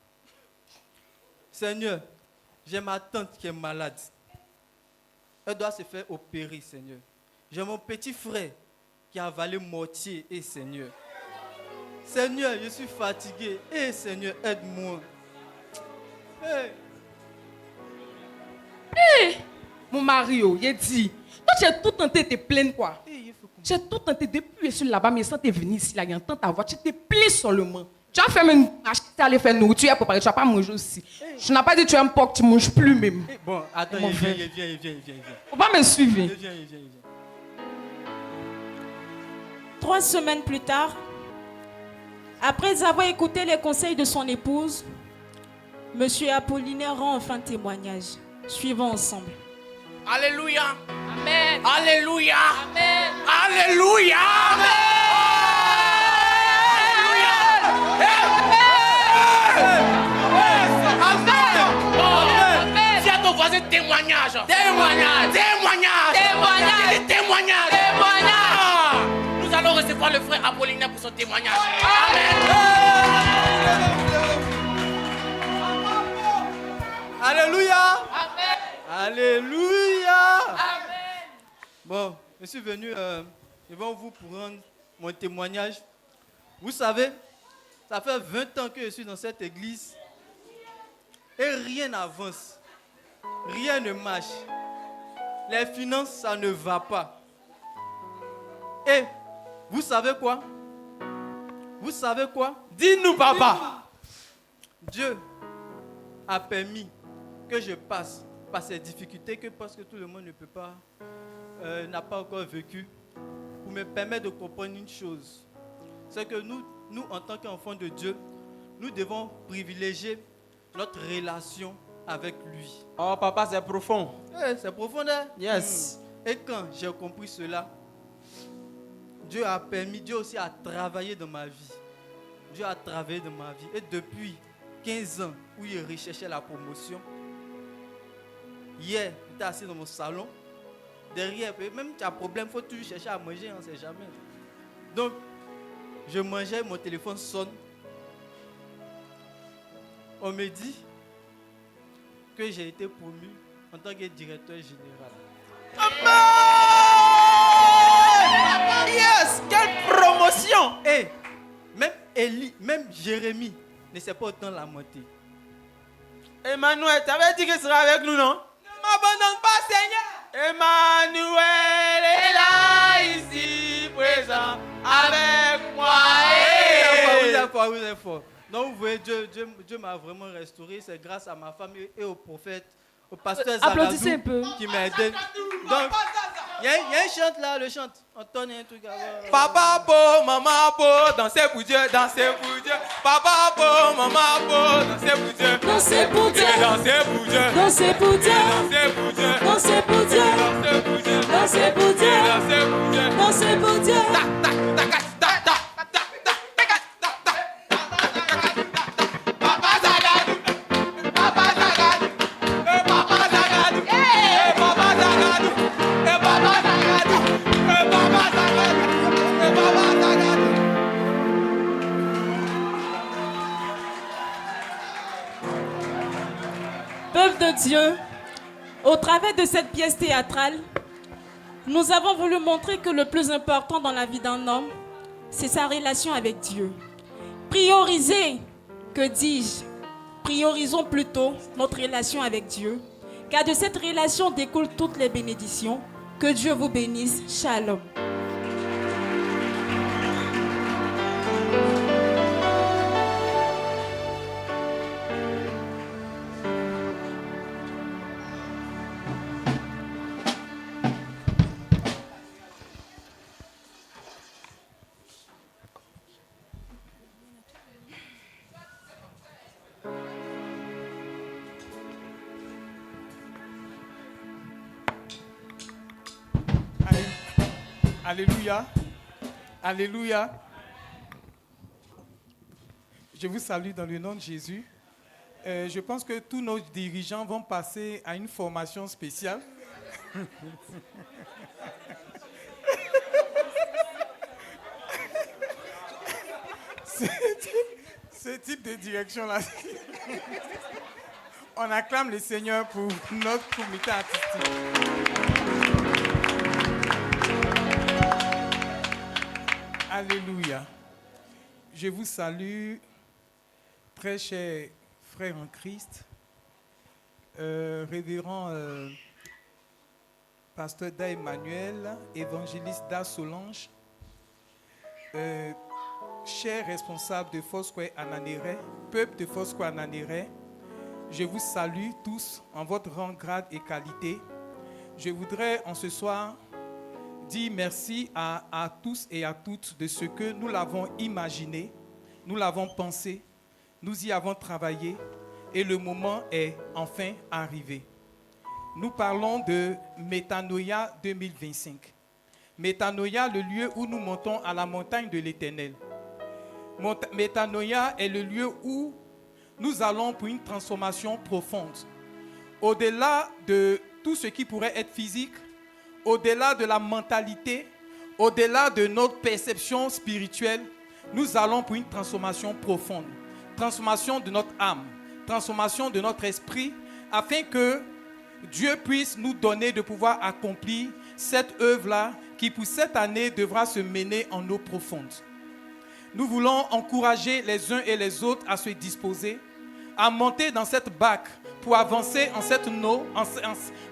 Seigneur, j'ai ma tante qui est malade. Elle doit se faire opérer, Seigneur. J'ai mon petit frère qui a avalé mortier, et Seigneur. Seigneur, je suis fatigué. Et Seigneur, aide-moi. Mon mari, il dit, toi tu as tout tenté de te plaindre quoi. J'ai tout tenté depuis sur là-bas, mais sans te venir ici, là, il y a ta voix, tu te plais seulement. Tu as fait même acheter, aller faire nourriture, tu as préparé, tu n'as pas mangé aussi. Je n'ai pas dit que tu aimes pas que tu ne manges plus même. Bon, attends, il vient. Faut pas me suivre. Il vient. 3 semaines plus tard, après avoir écouté les conseils de son épouse, Monsieur Apollinaire rend enfin témoignage. Suivons ensemble. Alléluia. Amen. Alléluia. Amen. Alléluia. Amen. Si à ton voisin témoignage. Nous allons recevoir le frère Apollinaire pour son témoignage. Alléluia. Amen. Alléluia. Amen. Bon, je suis venu devant vous pour rendre mon témoignage. Vous savez, ça fait 20 ans que je suis dans cette église et rien n'avance. Rien ne marche. Les finances, ça ne va pas. Et vous savez quoi? Vous savez quoi? Dis-nous, papa. Dieu a permis que je passe par ces difficultés que parce que tout le monde ne peut pas, n'a pas encore vécu, pour me permettre de comprendre une chose. C'est que nous en tant qu'enfants de Dieu, nous devons privilégier notre relation avec lui. Oh, papa, c'est profond. C'est profond, hein? Yes. Et quand j'ai compris cela, Dieu a permis, Dieu aussi a travaillé dans ma vie. Dieu a travaillé dans ma vie. Et depuis 15 ans où je recherchais la promotion, hier, j'étais assis dans mon salon. Derrière, même tu as un problème, il faut toujours chercher à manger, on ne sait jamais. Donc, je mangeais, mon téléphone sonne. On me dit que j'ai été promu en tant que directeur général. Amen. Yes, quelle promotion. Et même Élie, même Jérémie ne sait pas autant la monter. Emmanuel, tu avais dit qu'il serait avec nous, non? Ne m'abandonne pas, Seigneur. Emmanuel est là, ici, présent, avec moi. Vous êtes fort. Donc vous voyez, Dieu m'a vraiment restauré. C'est grâce à ma famille et au prophète, au pasteur Applaudissez un peu. Zagadou qui m'a aidé. Donc, il y a un chante là, le chante. On tourne un truc avant. Papa po, maman po, dansez pour Dieu, dansez pour Dieu. Papa po, maman po, dansez pour Dieu. Dansez pour Dieu. Dansez pour Dieu. Dansez pour Dieu. Dansez pour Dieu. Dansez pour Dieu. Dansez pour Dieu. Dansez pour Dieu. Dansez pour Dieu. Dansez pour Dieu. Papa Zagadou. Papa Zagadou. Papa Zagadou. Papa Zagadou. Papa Zagadou. Papa Zagadou. Papa Zagadou. Peuple de Dieu, au travers de cette pièce théâtrale, nous avons voulu montrer que le plus important dans la vie d'un homme, c'est sa relation avec Dieu. Prioriser, que dis-je, priorisons plutôt notre relation avec Dieu, car de cette relation découlent toutes les bénédictions. Que Dieu vous bénisse. Shalom. Alléluia. Alléluia. Je vous salue dans le nom de Jésus. Je pense que tous nos dirigeants vont passer à une formation spéciale. Ce type de direction-là. On acclame le Seigneur pour notre comité artistique. Alléluia. Je vous salue, très chers frères en Christ, révérend pasteur Da Emmanuel, évangéliste Da Solange, chers responsables de Foursquare Ananéré, peuple de Foursquare Ananéré, je vous salue tous en votre rang, grade et qualité. Je voudrais en ce soir dire merci à tous et à toutes de ce que nous l'avons imaginé, nous l'avons pensé, nous y avons travaillé et le moment est enfin arrivé. Nous parlons de Métanoïa 2025. Métanoïa, le lieu où nous montons à la montagne de l'Éternel. Métanoïa est le lieu où nous allons pour une transformation profonde. Au-delà de tout ce qui pourrait être physique, au-delà de la mentalité, au-delà de notre perception spirituelle, nous allons pour une transformation profonde. Transformation de notre âme, transformation de notre esprit, afin que Dieu puisse nous donner de pouvoir accomplir cette œuvre-là qui pour cette année devra se mener en eau profonde. Nous voulons encourager les uns et les autres à se disposer, à monter dans cette barque pour avancer en cette eau,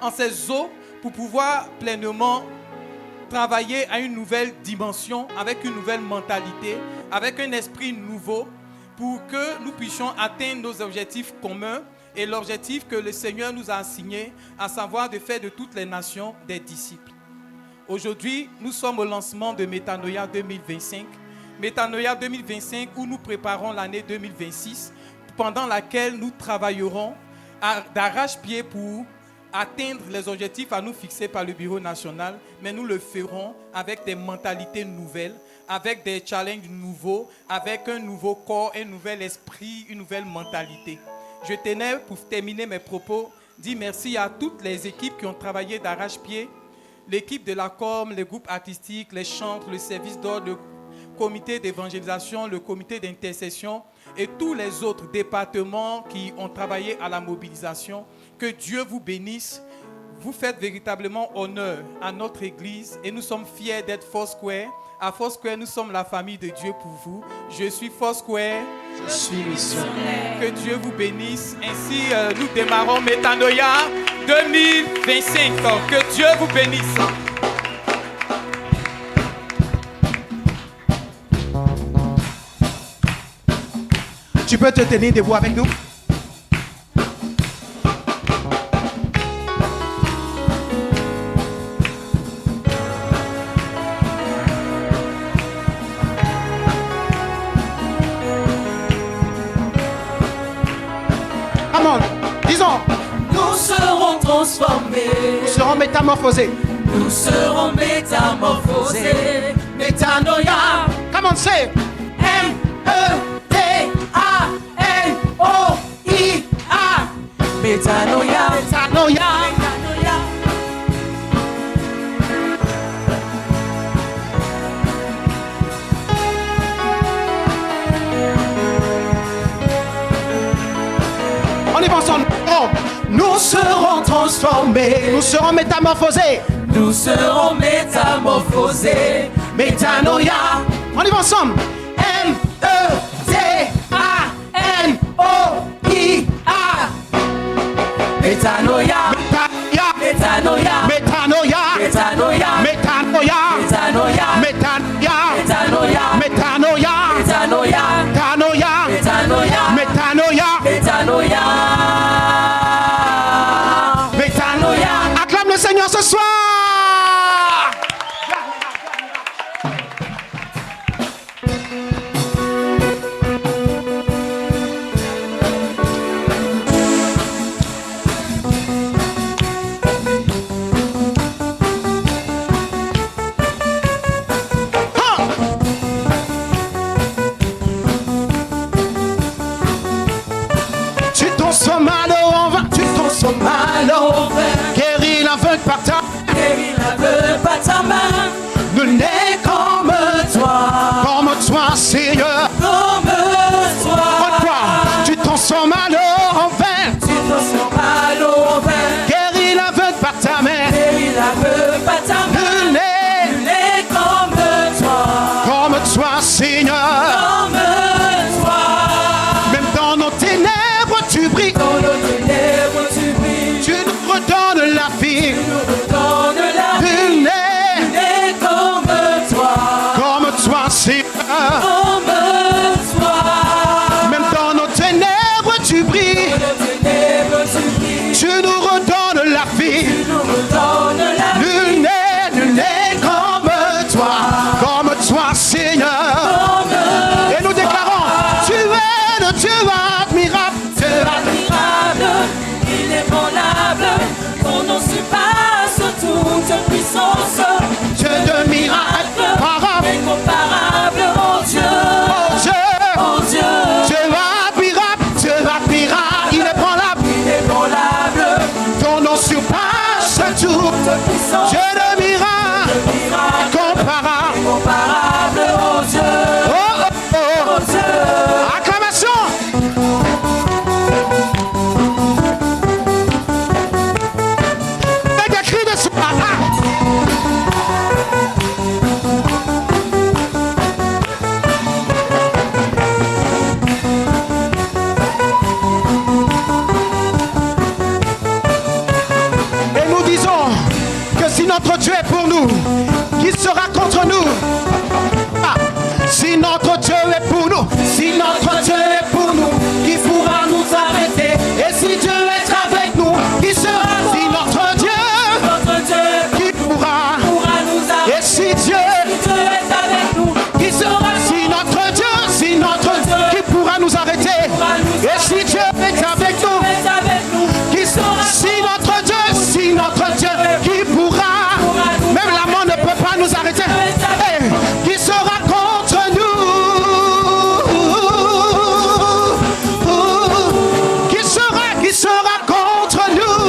en ces eaux, pour pouvoir pleinement travailler à une nouvelle dimension, avec une nouvelle mentalité, avec un esprit nouveau, pour que nous puissions atteindre nos objectifs communs et l'objectif que le Seigneur nous a assigné, à savoir de faire de toutes les nations des disciples. Aujourd'hui, nous sommes au lancement de Métanoïa 2025. Métanoïa 2025 où nous préparons l'année 2026, pendant laquelle nous travaillerons d'arrache-pied pour atteindre les objectifs à nous fixer par le Bureau national, mais nous le ferons avec des mentalités nouvelles, avec des challenges nouveaux, avec un nouveau corps, un nouvel esprit, une nouvelle mentalité. Je tenais, pour terminer mes propos, dire merci à toutes les équipes qui ont travaillé d'arrache-pied, l'équipe de la com, les groupes artistiques, les chantres, le service d'ordre, le comité d'évangélisation, le comité d'intercession et tous les autres départements qui ont travaillé à la mobilisation. Que Dieu vous bénisse. Vous faites véritablement honneur à notre Église et nous sommes fiers d'être Foursquare. À Foursquare, nous sommes la famille de Dieu pour vous. Je suis Foursquare. Je suis missionnaire. Que Dieu vous bénisse. Ainsi, nous démarrons Métanoïa 2025. Que Dieu vous bénisse. Tu peux te tenir debout avec nous? Come on, disons. Nous serons transformés. Nous serons métamorphosés. Nous serons métamorphosés. Métanoïa. Come on, say. M-E-T-A-N-O-I-A. Métanoïa. Métanoïa. On y va ensemble. Oh. Nous serons transformés. Nous serons métamorphosés. Nous serons métamorphosés. Métanoïa. On y va ensemble. M-E-T-A-N-O-I-A. par ta guéris l'aveugle par ta main. Nul n'est comme toi, Seigneur. Comme toi. Pourquoi tu transformes malheur en vain? Tu transformes malheur en vain. Guéris l'aveugle par ta main. Guéris l'aveugle par ta main. Nul n'est comme toi, Seigneur. Comme toi. Même dans nos ténèbres, tu brilles. Dans nos ténèbres, tu brilles. Tu nous redonnes la vie. Tu nous redonnes la vie. Nul n'est comme toi, Seigneur. comme toi. Même dans nos ténèbres, tu brilles. Dans nos ténèbres, tu brilles. Tu nous redonnes la vie. Tu nous redonnes la vie. Nul n'est comme toi, Seigneur. Et nous déclarons, tu es le Dieu admirable. Dieu admirable, inébranlable, ton nom surpasse toute puissance. Dieu de miracles, incomparable, oh Dieu, oh Dieu, Dieu admirable, inébranlable, ton nom surpasse toute puissance. Dieu de miracles, incomparable, oh Dieu, oh Dieu. Acclamation. Faites des cris de soir. Et nous disons que si notre Dieu est pour nous, qui sera contre nous? Ah, si notre Dieu est pour nous, si notre Dieu est pour nous, qui pourra nous arrêter? Et si Dieu est avec nous, qui sera? Si notre Dieu, qui pourra nous arrêter? Et si Dieu est avec nous, qui sera? Si notre Dieu, qui pourra nous arrêter? Et si Dieu est avec nous, qui sera? Si notre Dieu, qui pourra, même la mort ne peut pas nous arrêter. Hey, qui sera contre nous? Qui sera contre nous?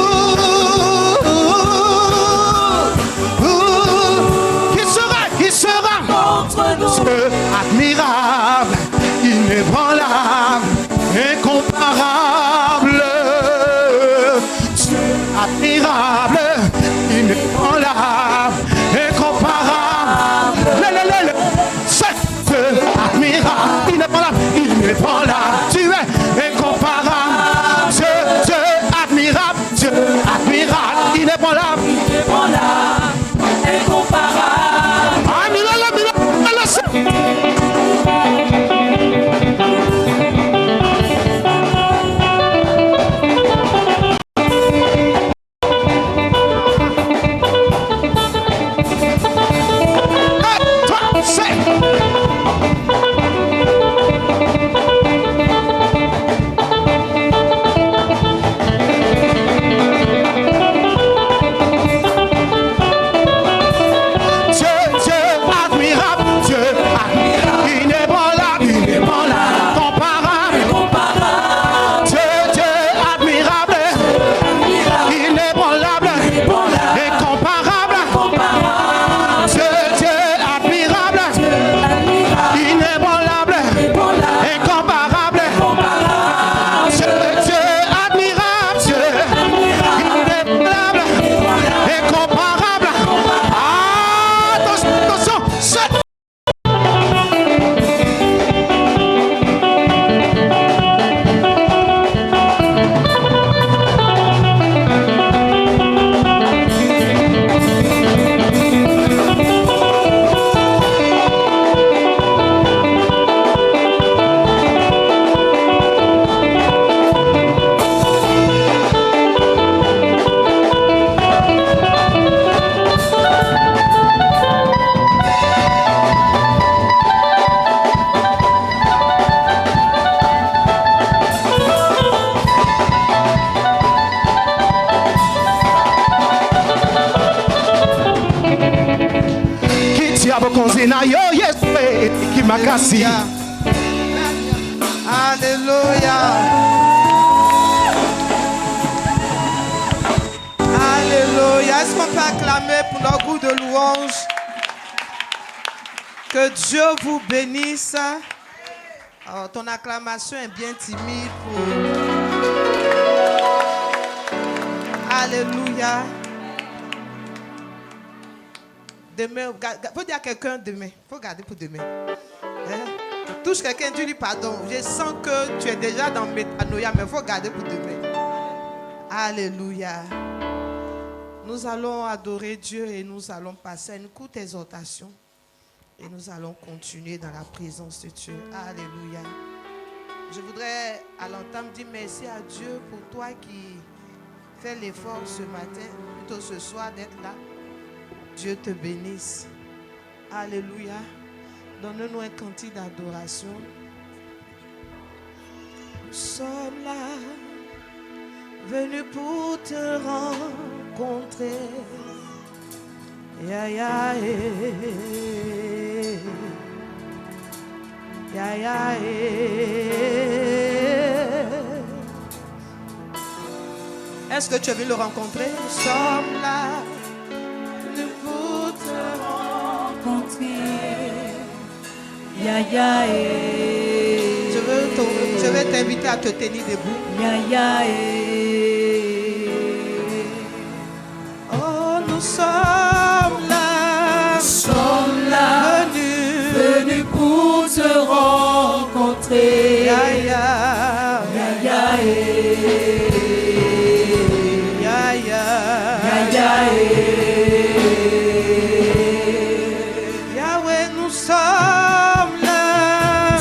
Qui sera contre nous? Dieu admirable, inébranlable, incomparable. Dieu admirable, inébranlable, incomparable. C'est Dieu admirable, inébranlable, tu es incomparable. Dieu admirable, inébranlable, Incomparable. Konzina yo Yeswe Kimakasi. Alléluia. Alléluia. Est-ce qu'on Que Dieu vous bénisse. Alors, ton acclamation est bien timide. Alléluia. Demain, il faut dire à quelqu'un demain. Il faut garder pour demain. Hein? Touche quelqu'un, tu lui pardon. Je sens que tu es déjà dans métanoïa, mais il faut garder pour demain. Alléluia. Nous allons adorer Dieu et nous allons passer à une courte exhortation. Et nous allons continuer dans la présence de Dieu. Alléluia. Je voudrais à l'entame dire merci à Dieu pour toi qui fais l'effort ce matin, plutôt ce soir d'être là. Dieu te bénisse. Alléluia. Donne-nous un cantique d'adoration. Nous sommes là, venus pour te rencontrer. Ya ya ya ya Est-ce que tu as vu le rencontrer? Nous sommes là, nous pour te rencontrer. Ya ya Je vais t'inviter à te tenir debout. Ya ya Oh, nous sommes là, venus pour te rencontrer. Ya ya ya ya ya Yahweh, nous sommes là,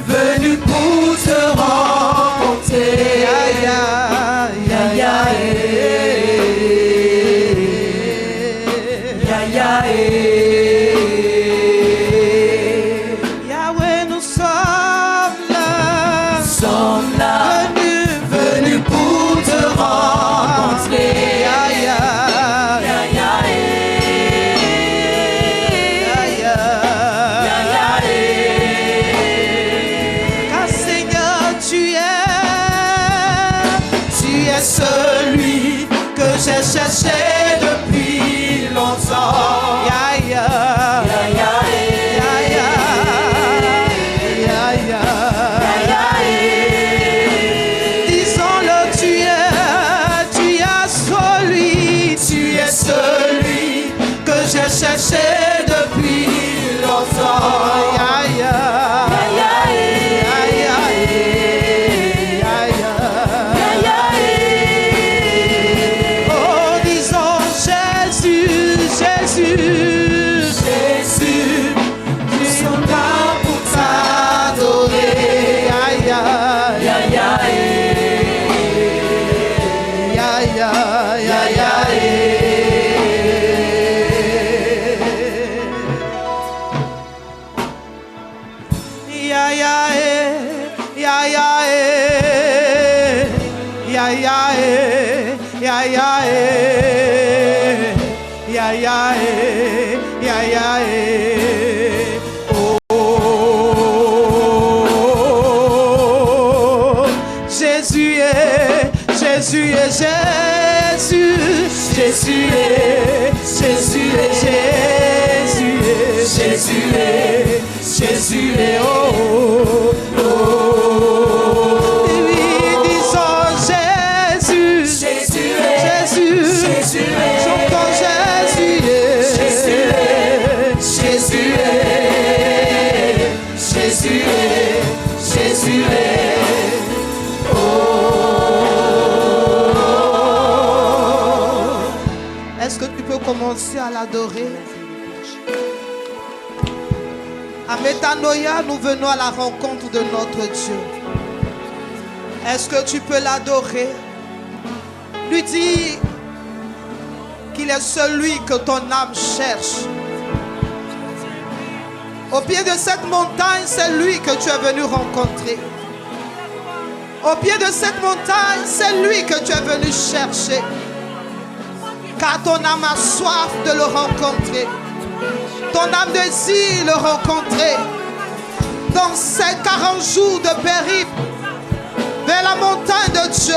venus pour te rencontrer. Ya ya ya Yahweh, nous sommes là, venus pour te rencontrer. Car Seigneur, tu es celui que j'ai cherché depuis longtemps. Disons-le, tu es celui que j'ai cherché depuis longtemps. Oh, disons Jésus, nous sommes là pour t'adorer. Oh, Jésus est oh, oh. Et oui, disons Jésus est, chantons Jésus est, Est-ce que tu peux commencer à l'adorer? À Métanoïa, nous venons à la rencontre de notre Dieu. Est-ce que tu peux l'adorer? Lui dis qu'il est celui que ton âme cherche. Au pied de cette montagne, c'est lui que tu es venu rencontrer. Au pied de cette montagne, c'est lui que tu es venu chercher. Car ton âme a soif de le rencontrer. Ton âme désire le rencontrer. Dans ces 40 jours de périple vers la montagne de Dieu,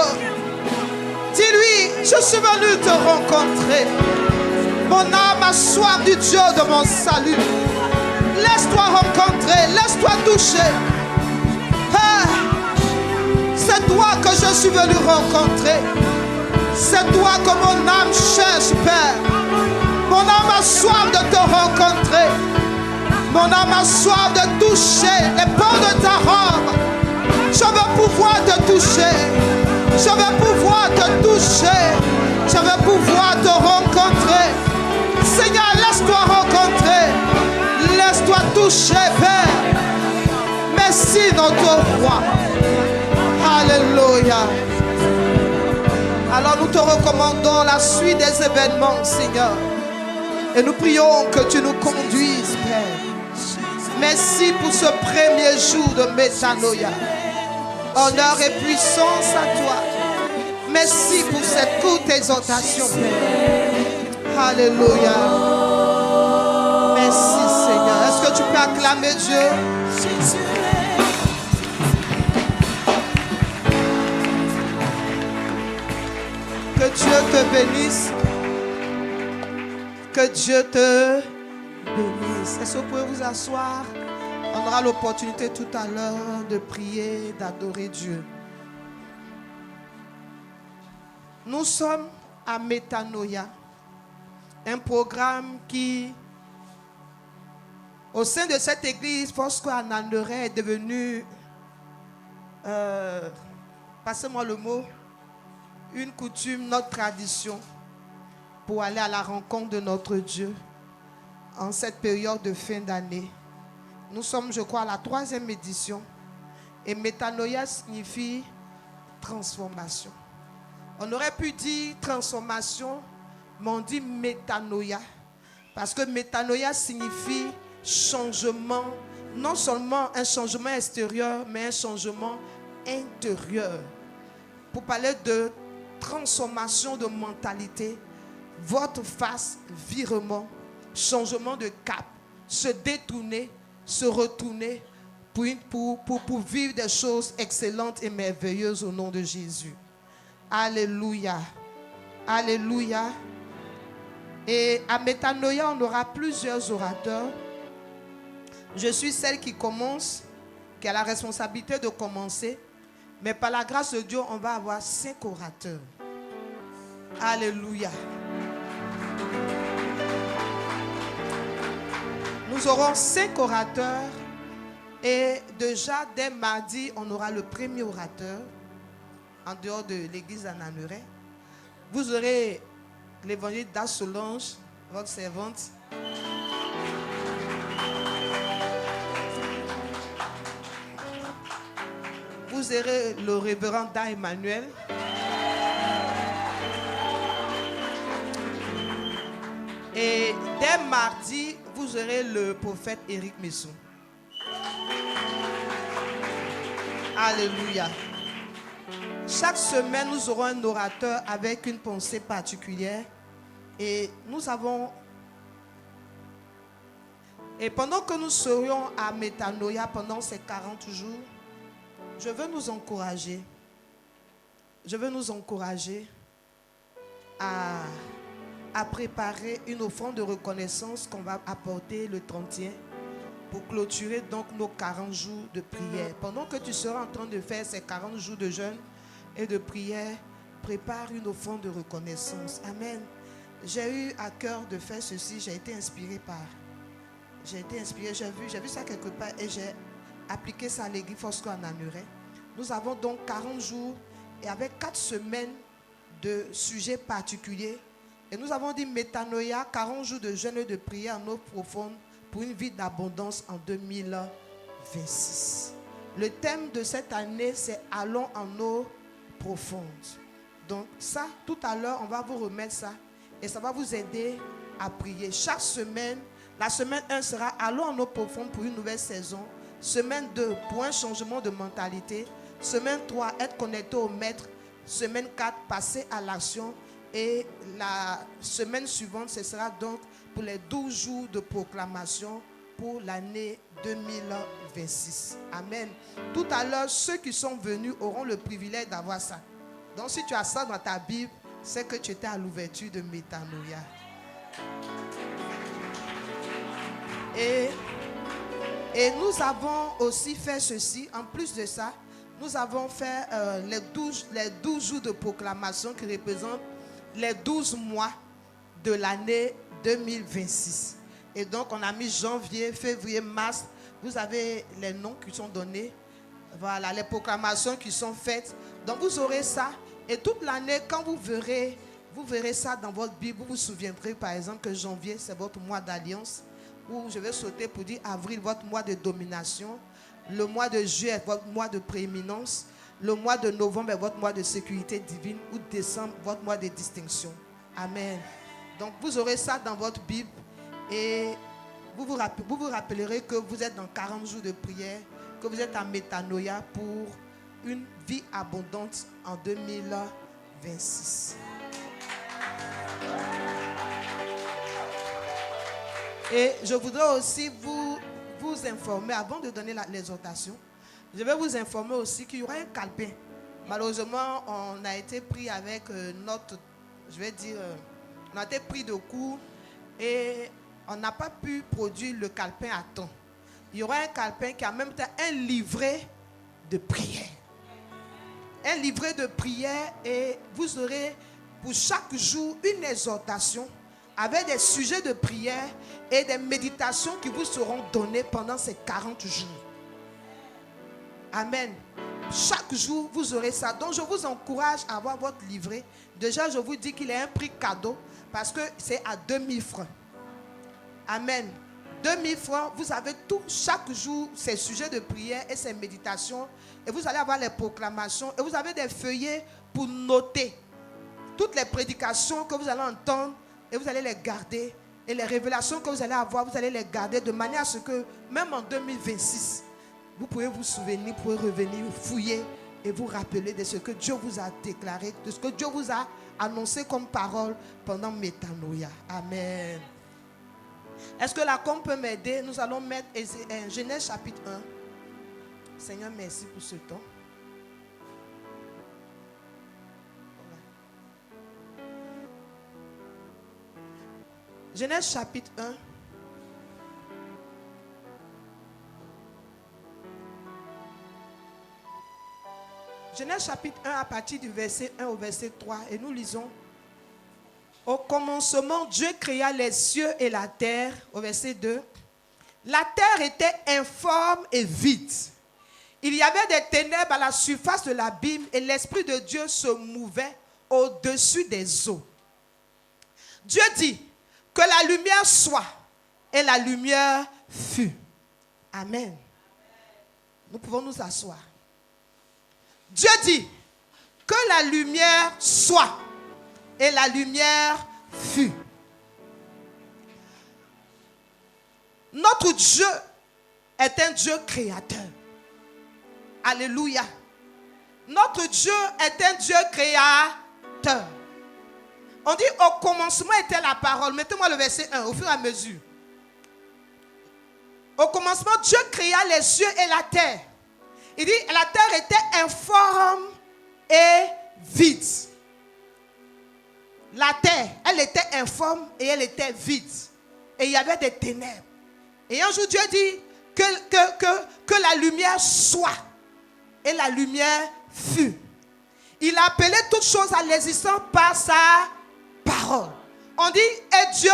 dis-lui, je suis venu te rencontrer. Mon âme a soif du Dieu de mon salut. Laisse-toi rencontrer, laisse-toi toucher. Ah, c'est toi que je suis venu rencontrer. C'est toi que mon âme cherche, Père. Mon âme a soif de te rencontrer. Mon âme a soif de toucher les pans de ta robe. Je veux pouvoir te toucher. Je veux pouvoir te toucher. Je veux pouvoir te rencontrer. Seigneur, laisse-toi rencontrer. Laisse-toi toucher, Père. Merci, notre roi. Alléluia. Alors nous te recommandons la suite des événements, Seigneur. Et nous prions que tu nous conduises, Père. Merci pour ce premier jour de Métanoïa. Honneur et puissance à toi. Merci pour cette courte exhortation, Père. Alléluia. Merci, Seigneur. Est-ce que tu peux acclamer Dieu? Que Dieu te bénisse. Que Dieu te bénisse. Est-ce que vous pouvez vous asseoir? On aura l'opportunité tout à l'heure de prier, d'adorer Dieu. Nous sommes à Métanoïa, un programme qui, au sein de cette église, Foursquare à Nanderay, est devenu, passez-moi le mot, une coutume, notre tradition, pour aller à la rencontre de notre Dieu en cette période de fin d'année. Nous sommes, je crois, à la 3e édition. Et Métanoïa signifie transformation. On aurait pu dire transformation, mais on dit métanoïa. Parce que métanoïa signifie changement. Non seulement un changement extérieur, mais un changement intérieur. Pour parler de transformation de mentalité, votre face, virement, changement de cap, se détourner, se retourner pour vivre des choses excellentes et merveilleuses au nom de Jésus. Alléluia. Alléluia. Et à Métanoïa, on aura plusieurs orateurs. Je suis celle qui commence, qui a la responsabilité de commencer. Mais par la grâce de Dieu, on va avoir 5 orateurs. Alléluia. Nous aurons 5 orateurs. Et déjà, dès mardi, on aura le premier orateur. En dehors de l'église à Nanderay. Vous aurez l'évangile d'Assolange, votre servante. Vous aurez le révérend Da Emmanuel. Et dès mardi, vous aurez le prophète Éric Messou. Alléluia. Chaque semaine, nous aurons un orateur avec une pensée particulière. Et pendant que nous serions à Métanoïa pendant ces 40 jours, je veux nous encourager. Je veux nous encourager à préparer une offrande de reconnaissance qu'on va apporter le 31 pour clôturer donc nos 40 jours de prière. Pendant que tu seras en train de faire ces 40 jours de jeûne et de prière, prépare une offrande de reconnaissance. Amen. J'ai eu à cœur de faire ceci. J'ai été inspiré, j'ai vu ça quelque part et j'ai appliqué ça à l'église Foursquare à Nanderay. Nous avons donc 40 jours et avec 4 semaines de sujets particuliers. Et nous avons dit Métanoïa, 40 jours de jeûne et de prière en eau profonde pour une vie d'abondance en 2026. Le thème de cette année, c'est Allons en eau profonde. Donc ça, tout à l'heure, on va vous remettre ça et ça va vous aider à prier. Chaque semaine, la semaine 1 sera Allons en eau profonde pour une nouvelle saison. Semaine 2, pour un changement de mentalité. Semaine 3, être connecté au maître. Semaine 4, passer à l'action. Et la semaine suivante, ce sera donc pour les 12 jours de proclamation pour l'année 2026. Amen. Tout à l'heure, ceux qui sont venus auront le privilège d'avoir ça. Donc si tu as ça dans ta Bible, c'est que tu étais à l'ouverture de Métanoïa. Et nous avons aussi fait ceci. En plus de ça, nous avons fait les 12 jours de proclamation qui représentent les 12 mois de l'année 2026. Et donc, on a mis janvier, février, mars. Vous avez les noms qui sont donnés. Voilà, les proclamations qui sont faites. Donc, vous aurez ça. Et toute l'année, quand vous verrez ça dans votre Bible, vous vous souviendrez, par exemple, que janvier, c'est votre mois d'alliance. Ou je vais sauter pour dire avril, votre mois de domination. Le mois de juillet, votre mois de prééminence. Le mois de novembre est votre mois de sécurité divine. Ou décembre, votre mois de distinction. Amen. Donc, vous aurez ça dans votre Bible. Et vous vous rappellerez que vous êtes dans 40 jours de prière. Que vous êtes en métanoïa pour une vie abondante en 2026. Et je voudrais aussi vous informer, avant de donner l'exhortation, je vais vous informer aussi qu'il y aura un calepin. Malheureusement, on a été pris avec on a été pris de court et on n'a pas pu produire le calepin à temps. Il y aura un calepin qui a en même temps un livret de prière. Un livret de prière et vous aurez pour chaque jour une exhortation avec des sujets de prière et des méditations qui vous seront données pendant ces 40 jours. Amen. Chaque jour, vous aurez ça. Donc, je vous encourage à avoir votre livret. Déjà, je vous dis qu'il est un prix cadeau parce que c'est à 2000 francs. Amen. 2000 francs, vous avez tout, chaque jour, ces sujets de prière et ces méditations. Et vous allez avoir les proclamations. Et vous avez des feuillets pour noter toutes les prédications que vous allez entendre. Et vous allez les garder. Et les révélations que vous allez avoir, vous allez les garder de manière à ce que, même en 2026, vous pouvez vous souvenir, vous pouvez revenir, fouiller et vous rappeler de ce que Dieu vous a déclaré, de ce que Dieu vous a annoncé comme parole pendant Métanoïa. Amen. Est-ce que la com peut m'aider? Nous allons mettre Genèse chapitre 1. Seigneur, merci pour ce temps. Genèse chapitre 1. Genèse chapitre 1 à partir du verset 1 au verset 3. Et nous lisons. Au commencement, Dieu créa les cieux et la terre. Au verset 2. La terre était informe et vide. Il y avait des ténèbres à la surface de l'abîme et l'Esprit de Dieu se mouvait au-dessus des eaux. Dieu dit que la lumière soit et la lumière fut. Amen. Nous pouvons nous asseoir. Dieu dit que la lumière soit et la lumière fut. Notre Dieu est un Dieu créateur. Alléluia. Notre Dieu est un Dieu créateur. On dit au commencement était la parole. Mettez-moi le verset 1 au fur et à mesure. Au commencement, Dieu créa les cieux et la terre. Il dit la terre était informe et vide. La terre, elle était informe et elle était vide. Et il y avait des ténèbres. Et un jour, Dieu dit que la lumière soit. Et la lumière fut. Il a appelé toutes choses à l'existence par sa parole. On dit, et Dieu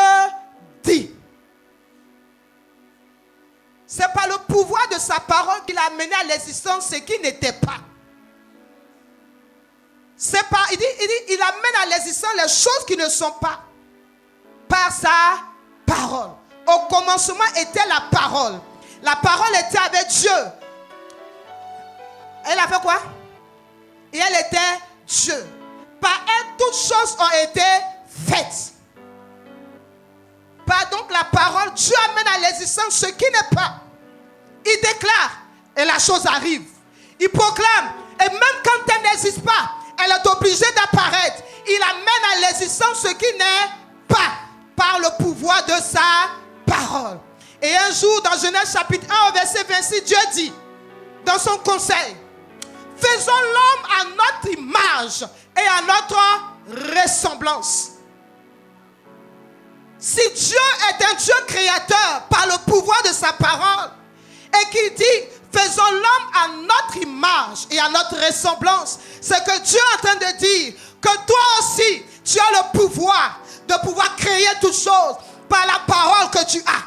dit. C'est par le pouvoir de sa parole qu'il a amené à l'existence ce qui n'était pas. Il amène à l'existence les choses qui ne sont pas. Par sa parole. Au commencement était la parole. La parole était avec Dieu. Elle a fait quoi? Et elle était Dieu. Par elle, toutes choses ont été faites. Par donc la parole, Dieu amène à l'existence ce qui n'est pas. Il déclare et la chose arrive. Il proclame et même quand elle n'existe pas, elle est obligée d'apparaître. Il amène à l'existence ce qui n'est pas par le pouvoir de sa parole. Et un jour dans Genèse chapitre 1 au verset 26, Dieu dit dans son conseil, faisons l'homme à notre image et à notre ressemblance. Si Dieu est un Dieu créateur par le pouvoir de sa parole et qu'il dit faisons l'homme à notre image et à notre ressemblance, c'est que Dieu est en train de dire que toi aussi tu as le pouvoir de pouvoir créer toutes choses par la parole que tu as.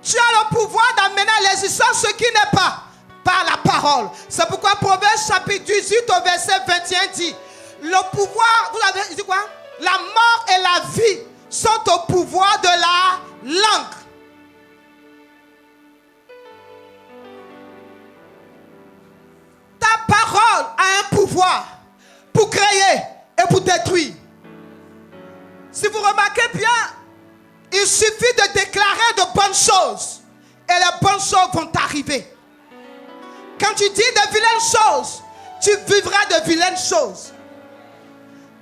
Tu as le pouvoir d'amener à l'existence ce qui n'est pas par la parole. C'est pourquoi Proverbe chapitre 18 au verset 21 dit le pouvoir, vous avez dit quoi? La mort et la vie sont au pouvoir de la langue. Ta parole a un pouvoir pour créer et pour détruire. Si vous remarquez bien, il suffit de déclarer de bonnes choses et les bonnes choses vont arriver. Quand tu dis de vilaines choses, tu vivras de vilaines choses.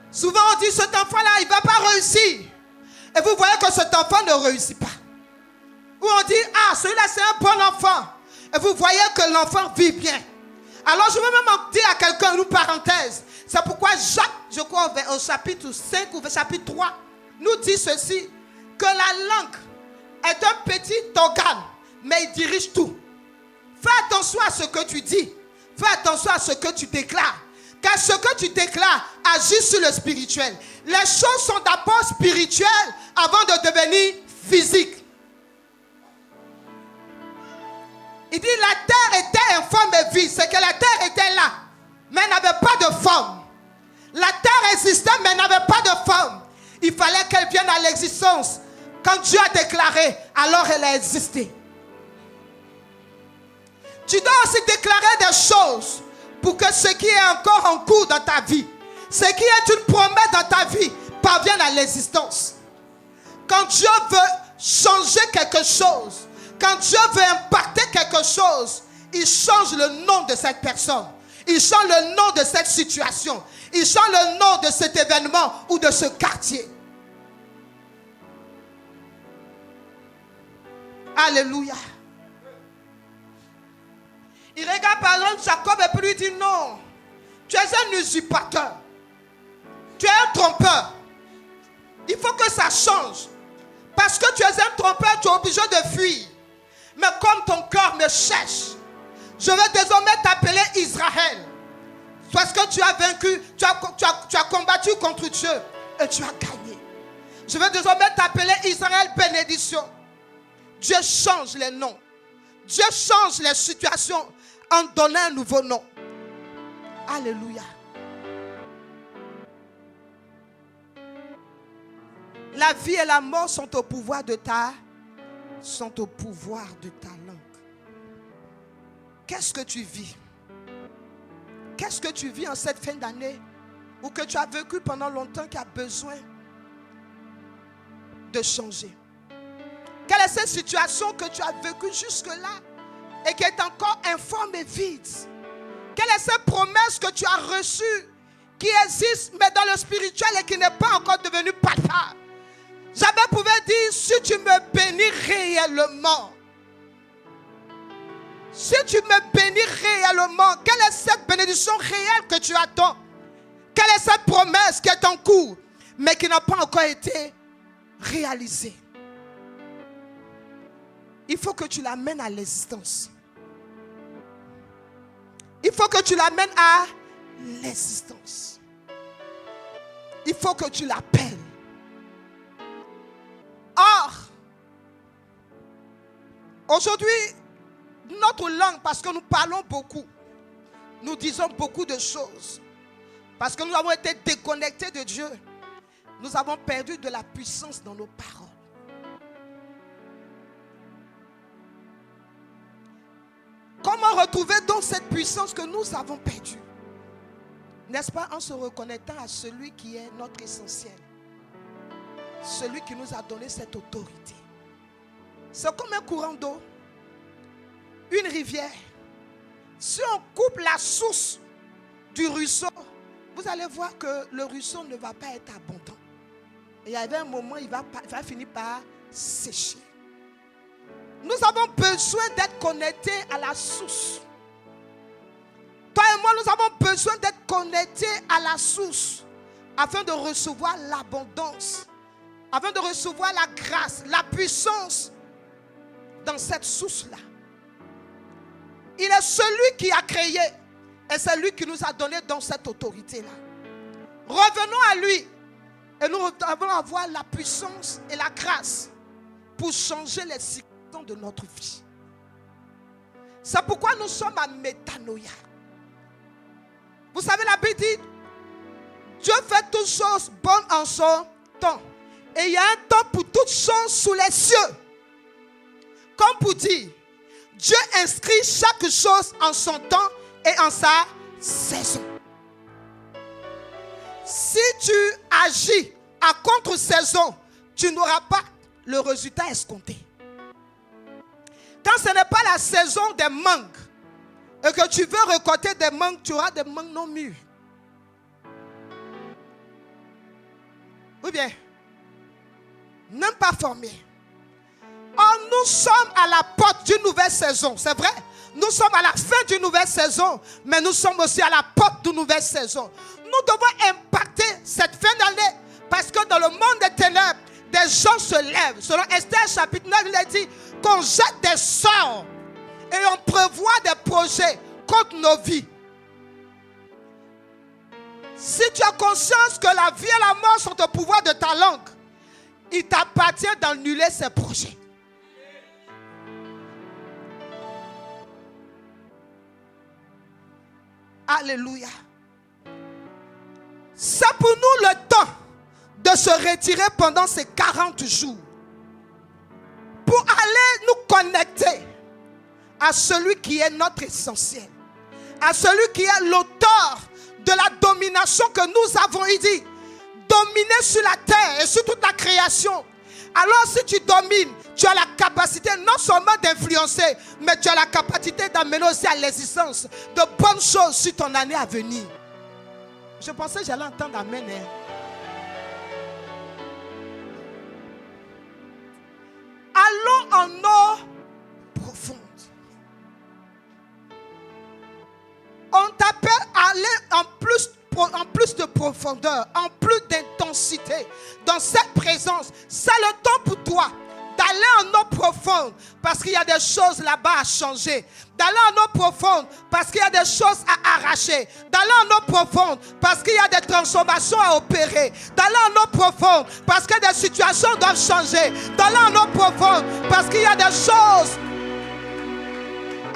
Souvent on dit cet enfant-là, il ne va pas réussir. Et vous voyez que cet enfant ne réussit pas. Ou on dit, ah, celui-là c'est un bon enfant. Et vous voyez que l'enfant vit bien. Alors je veux même dire à quelqu'un une parenthèse. C'est pourquoi Jacques, je crois au chapitre 5 ou au chapitre 3, nous dit ceci, que la langue est un petit organe, mais il dirige tout. Fais attention à ce que tu dis. Fais attention à ce que tu déclares. Car ce que tu déclares agit sur le spirituel. Les choses sont d'abord spirituelles avant de devenir physiques. Il dit la terre était informe et vide. C'est que la terre était là, mais elle n'avait pas de forme. La terre existait, mais elle n'avait pas de forme. Il fallait qu'elle vienne à l'existence. Quand Dieu a déclaré, alors elle a existé. Tu dois aussi déclarer des choses pour que ce qui est encore en cours dans ta vie, ce qui est une promesse dans ta vie, parvienne à l'existence. Quand Dieu veut changer quelque chose, quand Dieu veut impacter quelque chose, il change le nom de cette personne. Il change le nom de cette situation. Il change le nom de cet événement ou de ce quartier. Alléluia. Il regarde par exemple Jacob et puis lui dit non, tu es un usurpateur. Tu es un trompeur. Il faut que ça change. Parce que tu es un trompeur, tu es obligé de fuir. Mais comme ton cœur me cherche, je vais désormais t'appeler Israël. Parce que tu as vaincu, tu as combattu contre Dieu et tu as gagné. Je vais désormais t'appeler Israël bénédiction. Dieu change les noms. Dieu change les situations en donnant un nouveau nom. Alléluia. La vie et la mort sont au pouvoir de ta langue. Qu'est-ce que tu vis? Qu'est-ce que tu vis en cette fin d'année ou que tu as vécu pendant longtemps qui a besoin de changer? Quelle est cette situation que tu as vécue jusque-là et qui est encore informe et vide? Quelle est cette promesse que tu as reçue qui existe mais dans le spirituel et qui n'est pas encore devenue palpable? Jabez pouvait dire, si tu me bénis réellement, si tu me bénis réellement, quelle est cette bénédiction réelle que tu attends? Quelle est cette promesse qui est en cours mais qui n'a pas encore été réalisée? Il faut que tu l'amènes à l'existence. Il faut que tu l'amènes à l'existence. Il faut que tu l'appelles. Or, aujourd'hui, notre langue, parce que nous parlons beaucoup, nous disons beaucoup de choses, parce que nous avons été déconnectés de Dieu, nous avons perdu de la puissance dans nos paroles. Comment retrouver donc cette puissance que nous avons perdue? N'est-ce pas en se reconnectant à celui qui est notre essentiel? Celui qui nous a donné cette autorité. C'est comme un courant d'eau, une rivière. Si on coupe la source du ruisseau, vous allez voir que le ruisseau ne va pas être abondant. Et il y avait un moment, il va finir par sécher. Nous avons besoin d'être connectés à la source. Toi et moi, nous avons besoin d'être connectés à la source afin de recevoir l'abondance, afin de recevoir la grâce, la puissance dans cette source-là. Il est celui qui a créé et c'est lui qui nous a donné dans cette autorité-là. Revenons à lui et nous devons avoir la puissance et la grâce pour changer les circonstances de notre vie. C'est pourquoi nous sommes à métanoïa. Vous savez, la Bible dit, Dieu fait toutes choses bonnes en son temps. Et il y a un temps pour toutes choses sous les cieux. Comme pour dire, Dieu inscrit chaque chose en son temps et en sa saison. Si tu agis à contre-saison, tu n'auras pas le résultat escompté. Quand ce n'est pas la saison des mangues et que tu veux récolter des mangues, tu auras des mangues non mûres. Ou bien, même pas formées. Or, nous sommes à la porte d'une nouvelle saison, c'est vrai. Nous sommes à la fin d'une nouvelle saison, mais nous sommes aussi à la porte d'une nouvelle saison. Nous devons impacter cette fin d'année parce que dans le monde des ténèbres, des gens se lèvent. Selon Esther chapitre 9, il est dit qu'on jette des sorts et on prévoit des projets contre nos vies. Si tu as conscience que la vie et la mort sont au pouvoir de ta langue, il t'appartient d'annuler ces projets. Alléluia. C'est pour nous le temps de se retirer pendant ces 40 jours pour aller nous connecter à celui qui est notre essentiel, à celui qui est l'auteur de la domination que nous avons dit, dominer sur la terre et sur toute la création. Alors si tu domines, tu as la capacité non seulement d'influencer, mais tu as la capacité d'amener aussi à l'existence de bonnes choses sur ton année à venir. Je pensais que j'allais entendre amen. Allons en eau profonde. On t'appelle à aller en plus de profondeur, en plus d'intensité dans cette présence. C'est le temps pour toi d'aller en eau profonde parce qu'il y a des choses là-bas à changer. D'aller en eau profonde parce qu'il y a des choses à arracher. D'aller en eau profonde parce qu'il y a des transformations à opérer. D'aller en eau profonde parce que des situations doivent changer. D'aller en eau profonde parce qu'il y a des choses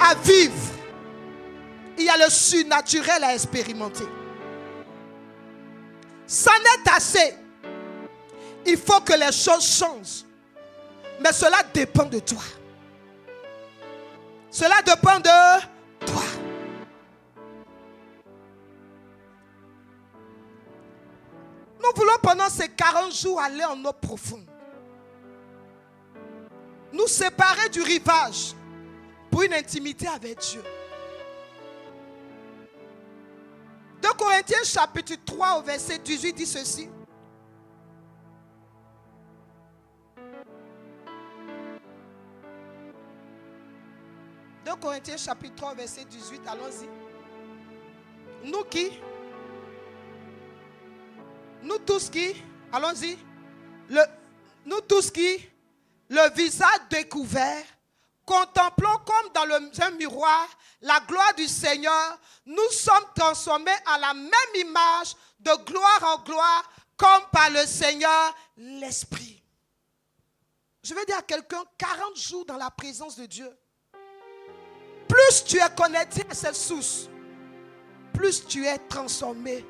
à vivre. Il y a le surnaturel à expérimenter. Ça n'est assez. Il faut que les choses changent. Mais cela dépend de toi. Cela dépend de toi. Nous voulons pendant ces 40 jours aller en eau profonde. Nous séparer du rivage pour une intimité avec Dieu. 2 Corinthiens chapitre 3 au verset 18 dit ceci. Corinthiens chapitre 3 verset 18, allons-y. Nous qui? Nous tous qui? Allons-y. Nous tous qui, le visage découvert, contemplons comme dans un miroir la gloire du Seigneur, nous sommes transformés à la même image de gloire en gloire, comme par le Seigneur l'Esprit. Je vais dire à quelqu'un, 40 jours dans la présence de Dieu. Plus tu es connecté à cette source, plus tu es transformé,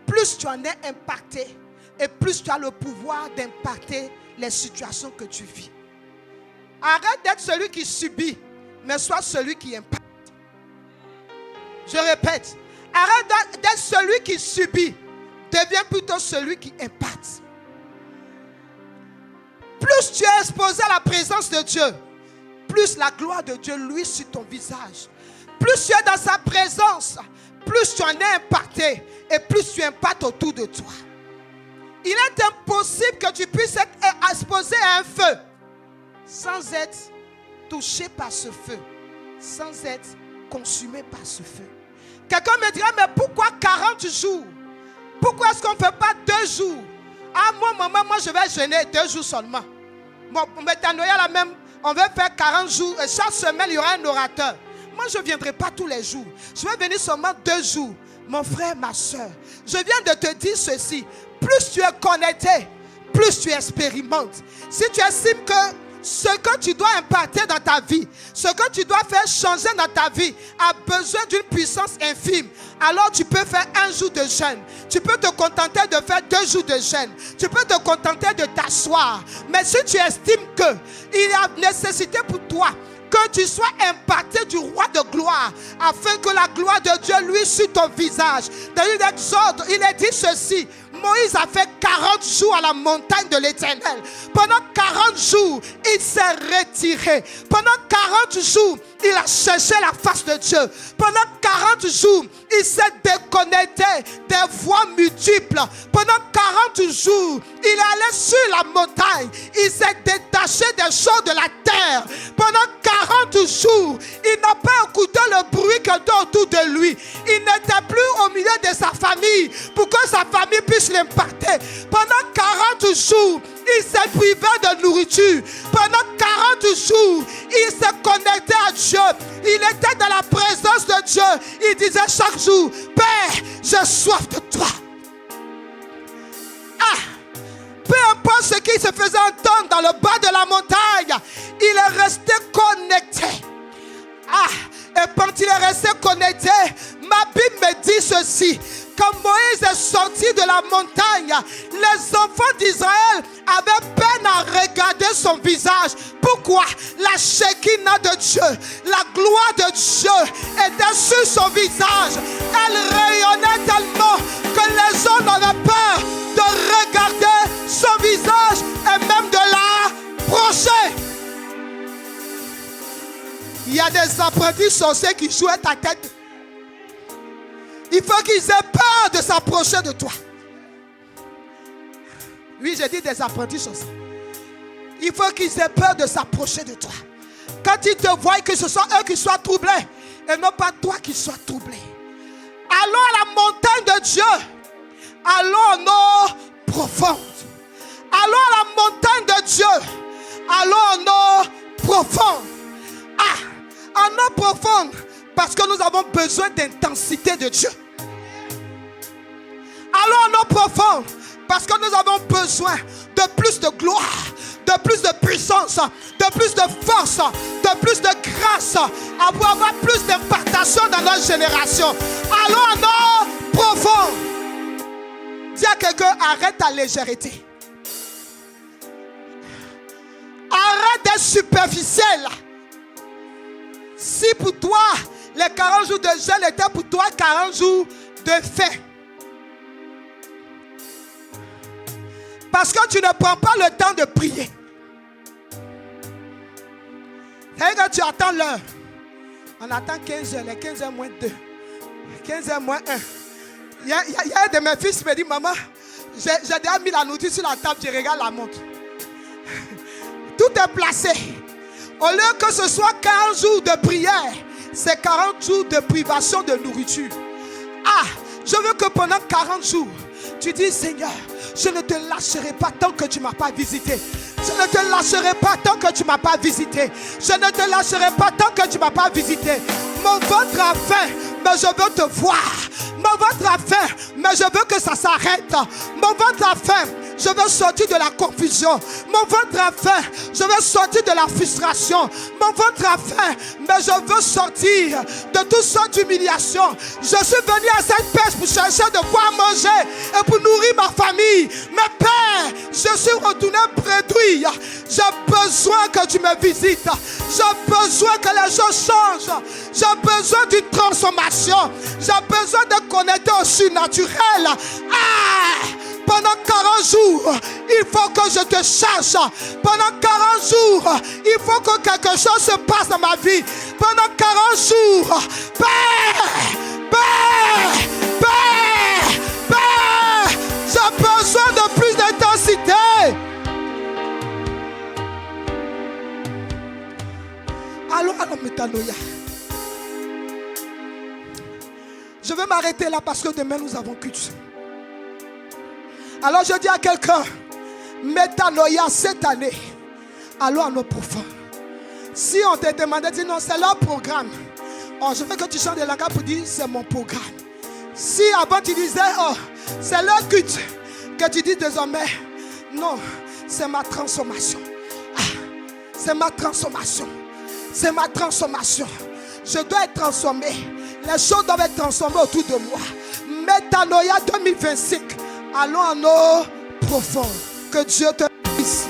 plus tu en es impacté et plus tu as le pouvoir d'impacter les situations que tu vis. Arrête d'être celui qui subit, mais sois celui qui impacte. Je répète, arrête d'être celui qui subit, deviens plutôt celui qui impacte. Plus tu es exposé à la présence de Dieu, plus la gloire de Dieu luit sur ton visage. Plus tu es dans sa présence, plus tu en es impacté et plus tu impactes autour de toi. Il est impossible que tu puisses être exposé à un feu sans être touché par ce feu, sans être consumé par ce feu. Quelqu'un me dira, mais pourquoi 40 jours? Pourquoi est-ce qu'on ne fait pas 2 jours? Ah, moi, maman, moi, je vais jeûner 2 jours seulement. Bon, Métanoïa, là même, on va faire 40 jours. Et chaque semaine, il y aura un orateur. Moi, je ne viendrai pas tous les jours. Je vais venir seulement 2 jours. Mon frère, ma soeur, je viens de te dire ceci. Plus tu es connecté, plus tu expérimentes. Si tu estimes que ce que tu dois imparter dans ta vie, ce que tu dois faire changer dans ta vie a besoin d'une puissance infime, alors tu peux faire 1 jour de jeûne. Tu peux te contenter de faire 2 jours de jeûne. Tu peux te contenter de t'asseoir. Mais si tu estimes qu'il y a nécessité pour toi que tu sois impacté du roi de gloire, afin que la gloire de Dieu luise sur ton visage. Dans l'Exode, il est dit ceci. Moïse a fait 40 jours à la montagne de l'Éternel. Pendant 40 jours, il s'est retiré. Pendant 40 jours, il a cherché la face de Dieu. Pendant 40 jours, il s'est déconnecté des voies multiples. Pendant 40 jours, il est allé sur la montagne. Il s'est détaché des choses de la terre. Pendant 40 jours, il n'a pas écouté le bruit qu'il y a autour de lui. Il n'était plus au milieu de sa famille pour que sa famille puisse l'impacter. Pendant 40 jours, il s'est privé de nourriture. Pendant 40 jours, il s'est connecté à Dieu. Il était dans la présence de Dieu. Il disait chaque jour, Père, j'ai soif de toi. Ah, peu importe ce qui se faisait entendre dans le bas de la montagne, il est resté connecté. Ah, et quand il est resté connecté, ma Bible me dit ceci. Quand Moïse est sorti de la montagne, les enfants d'Israël avaient peine à regarder son visage. Pourquoi? La Shekinah de Dieu, la gloire de Dieu était sur son visage. Elle rayonnait tellement que les gens avaient peur de regarder son visage et même de l'approcher. Il y a des apprentis sorciers qui jouent à ta tête. Il faut qu'ils aient peur de s'approcher de toi. Oui, j'ai dit des apprentis sorciers. Il faut qu'ils aient peur de s'approcher de toi. Quand ils te voient, que ce soit eux qui soient troublés et non pas toi qui sois troublé. Allons à la montagne de Dieu. Allons en eau profonde. Allons à la montagne de Dieu. Allons en eau profonde. Ah, en eau profonde, parce que nous avons besoin d'intensité de Dieu. Allons en eau profonde, parce que nous avons besoin de plus de gloire, de plus de puissance, de plus de force, de plus de grâce, pour avoir plus d'impartation dans notre génération. Allons en eau profonde. Dis à quelqu'un, arrête ta légèreté. Arrête d'être superficiel. Si pour toi, les 40 jours de jeûne étaient pour toi 40 jours de faim. Parce que tu ne prends pas le temps de prier. C'est-à-dire que tu attends l'heure. On attend 15 heures, les 15 heures moins 2. 15 heures moins 1. Il y a un de mes fils qui me dit, maman, j'ai déjà mis la nourriture sur la table, je regarde la montre. Tout est placé. Au lieu que ce soit 40 jours de prière, c'est 40 jours de privation de nourriture. Ah, je veux que pendant 40 jours, tu dis, Seigneur, je ne te lâcherai pas tant que tu ne m'as pas visité. Je ne te lâcherai pas tant que tu ne m'as pas visité. Je ne te lâcherai pas tant que tu ne m'as pas visité. Mon ventre a faim, mais je veux te voir. Mon ventre a faim, mais je veux que ça s'arrête. Mon ventre a faim, je veux sortir de la confusion. Mon ventre a faim, je veux sortir de la frustration. Mon ventre a faim, mais je veux sortir de toutes sortes d'humiliations. Je suis venu à cette pêche pour chercher de quoi manger et pour nourrir ma famille. Mais Père, je suis retourné bredouille. J'ai besoin que tu me visites. J'ai besoin que les choses changent. J'ai besoin d'une transformation. J'ai besoin de connecter au surnaturel. Ah! Pendant 40 jours, il faut que je te cherche. Pendant 40 jours, il faut que quelque chose se passe dans ma vie. Pendant 40 jours, Père, j'ai besoin de plus d'intensité. Allons à la métanoïa. Je vais m'arrêter là parce que demain nous avons culte. Alors je dis à quelqu'un, métanoïa cette année, allons à nos profonds. Si on te demandait, dis non, c'est leur programme. Oh, je veux que tu chantes des langages pour dire, c'est mon programme. Si avant tu disais, oh, c'est leur culte, que tu dis désormais, non, c'est ma transformation. Ah, c'est ma transformation. C'est ma transformation. Je dois être transformé. Les choses doivent être transformées autour de moi. Métanoïa 2025. Allons à nos profonds. Que Dieu te bénisse.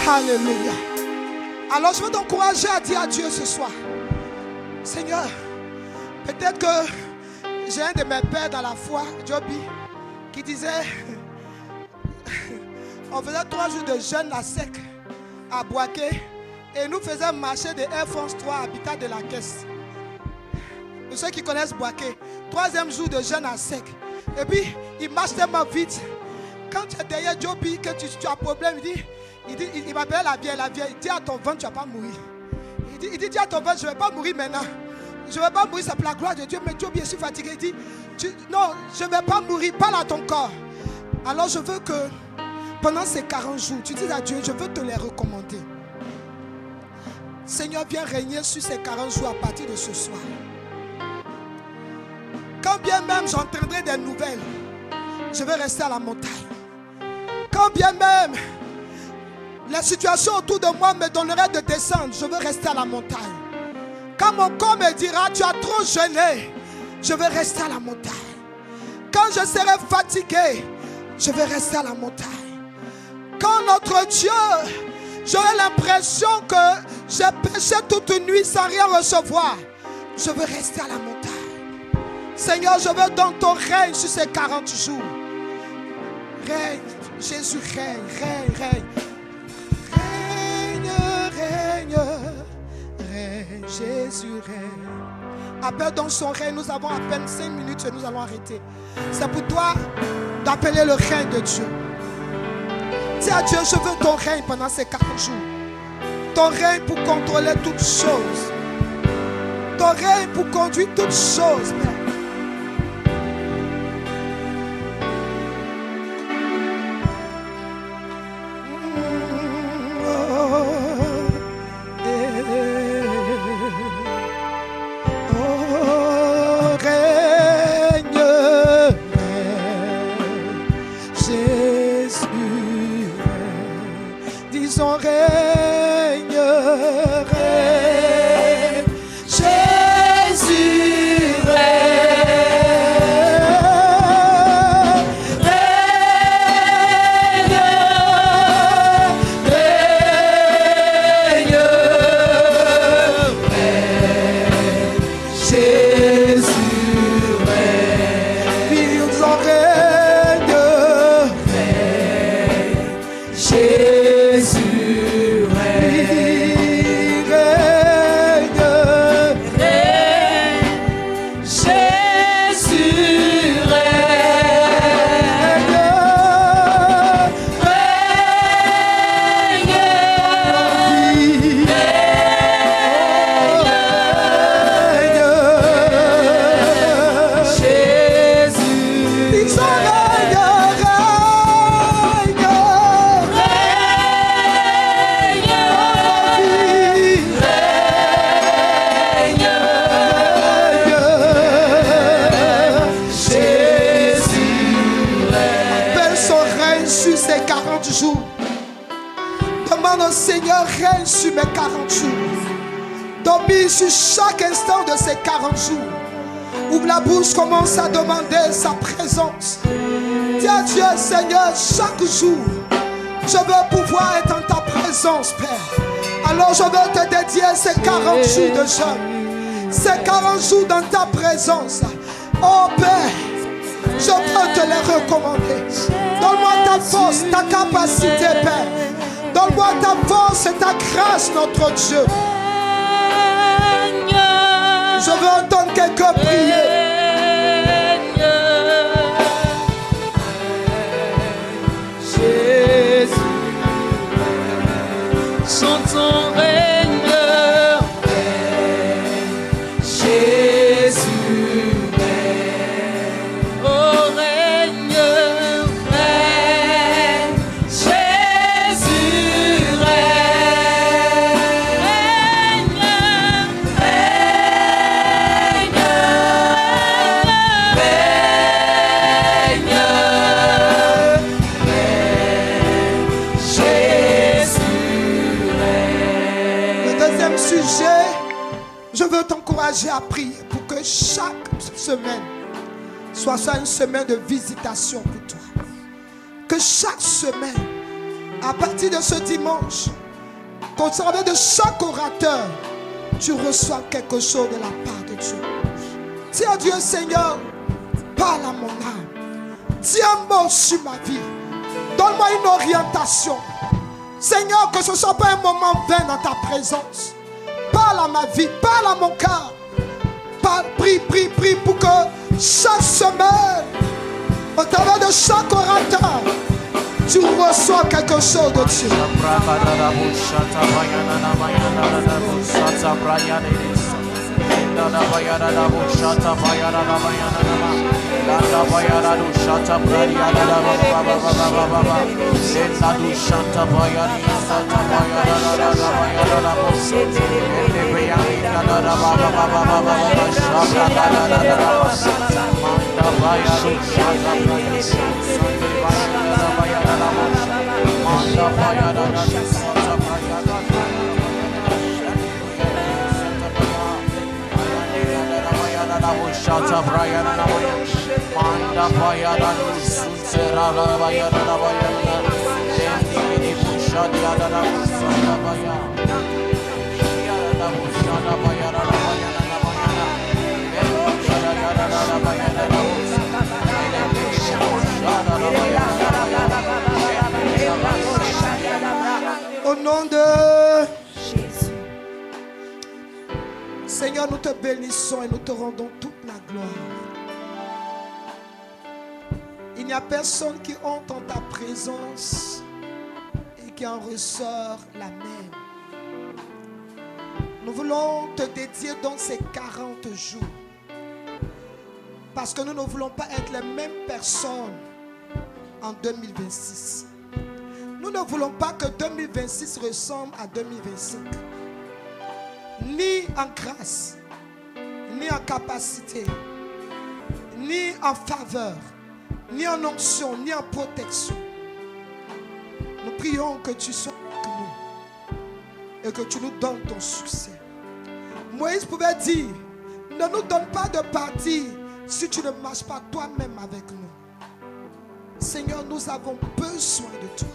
Alléluia. Alors je veux t'encourager à dire à Dieu ce soir, Seigneur, peut-être que j'ai un de mes pères dans la foi, Joby, qui disait, on faisait 3 jours de jeûne à sec à Boaké et nous faisions marcher de Air France 3 à Habitat de la Caisse. Pour ceux qui connaissent Boaké, 3e jour de jeûne à sec. Et puis il marche tellement vite. Quand tu es derrière Joby, que tu as un problème, il m'appelle la vieille, il dit à ton ventre, tu ne vas pas mourir. Il dit à ton ventre, je ne vais pas mourir maintenant. Je ne vais pas mourir, c'est pour la gloire de Dieu. Mais Dieu, je suis fatigué. Il dit, non, je ne vais pas mourir, parle à ton corps. Alors je veux que pendant ces 40 jours, tu dis à Dieu, je veux te les recommander. Seigneur, viens régner sur ces 40 jours à partir de ce soir. Quand bien même j'entendrai des nouvelles, je vais rester à la montagne. Quand bien même la situation autour de moi me donnerait de descendre, je veux rester à la montagne. Quand mon corps me dira, tu as trop jeûné, je vais rester à la montagne. Quand je serai fatigué, je vais rester à la montagne. Quand notre Dieu, j'aurai l'impression que j'ai péché toute une nuit sans rien recevoir, je veux rester à la montagne. Seigneur, je veux dans ton règne sur ces 40 jours. Règne, Jésus règne, règne. Jésus règne. Appelle dans son règne. Nous avons à peine 5 minutes et nous allons arrêter. C'est pour toi d'appeler le règne de Dieu. Dis à Dieu, je veux ton règne pendant ces 40 jours. Ton règne pour contrôler toutes choses. Ton règne pour conduire toutes choses, Père. Sur chaque instant de ces 40 jours, ouvre la bouche, commence à demander sa présence. Dis à Dieu, Seigneur, chaque jour, je veux pouvoir être en ta présence, Père. Alors je veux te dédier ces 40 jours de jeûne, ces 40 jours dans ta présence. Oh Père, je veux te les recommander. Donne-moi ta force, ta capacité, Père. Donne-moi ta force et ta grâce, notre Dieu. Je veux entendre quelqu'un prier. Jésus, chantons règne. m'engager à prier pour que chaque semaine soit une semaine de visitation pour toi. Que chaque semaine, à partir de ce dimanche, qu'au travers de chaque orateur, tu reçois quelque chose de la part de Dieu. Dis à Dieu, Seigneur, parle à mon âme. Dis un mot sur ma vie. Donne-moi une orientation. Seigneur, que ce ne soit pas un moment vain dans ta présence. Parle à ma vie, parle à mon cœur. Prie pour que chaque semaine, au travers de chaque orateur, tu reçois quelque chose de Dieu. Au nom de Jésus. Seigneur, nous te bénissons et nous te rendons toute la gloire. Il n'y a personne qui entre en ta présence et qui en ressort la même. Nous voulons te dédier dans ces 40 jours. Parce que nous ne voulons pas être les mêmes personnes en 2026. Nous ne voulons pas que 2026 ressemble à 2025. Ni en grâce, ni en capacité, ni en faveur, ni en onction, ni en protection. Nous prions que tu sois avec nous et que tu nous donnes ton succès. Moïse pouvait dire, ne nous donne pas de partir si tu ne marches pas toi-même avec nous. Seigneur, nous avons besoin de toi.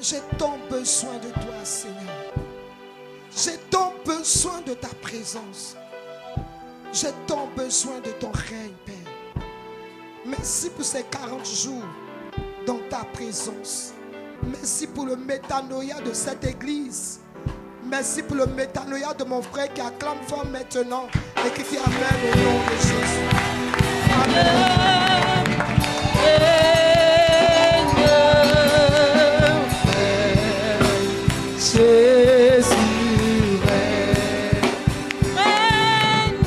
J'ai tant besoin de toi, Seigneur. J'ai tant besoin de ta présence. J'ai tant besoin de ton règne, Père. Merci pour ces 40 jours dans ta présence. Merci pour le métanoïa de cette église. Merci pour le métanoïa de mon frère qui acclame fort maintenant et qui dit Amen au nom de Jésus. Amen.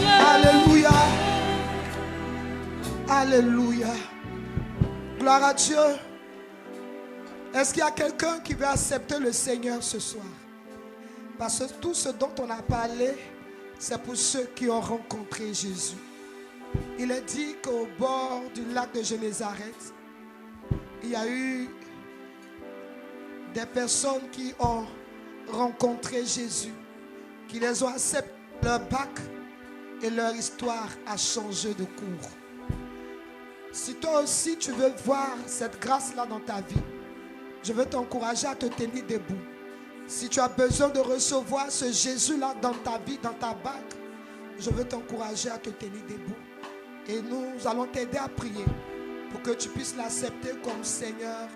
Alléluia. Alléluia. Gloire à Dieu. Est-ce qu'il y a quelqu'un qui veut accepter le Seigneur ce soir? Parce que tout ce dont on a parlé, c'est pour ceux qui ont rencontré Jésus. Il est dit qu'au bord du lac de Génézareth, il y a eu des personnes qui ont rencontré Jésus, qui les ont acceptés leur bac et leur histoire a changé de cours. Si toi aussi tu veux voir cette grâce-là dans ta vie, je veux t'encourager à te tenir debout. Si tu as besoin de recevoir ce Jésus-là dans ta vie, dans ta bac, je veux t'encourager à te tenir debout. Et nous allons t'aider à prier pour que tu puisses l'accepter comme Seigneur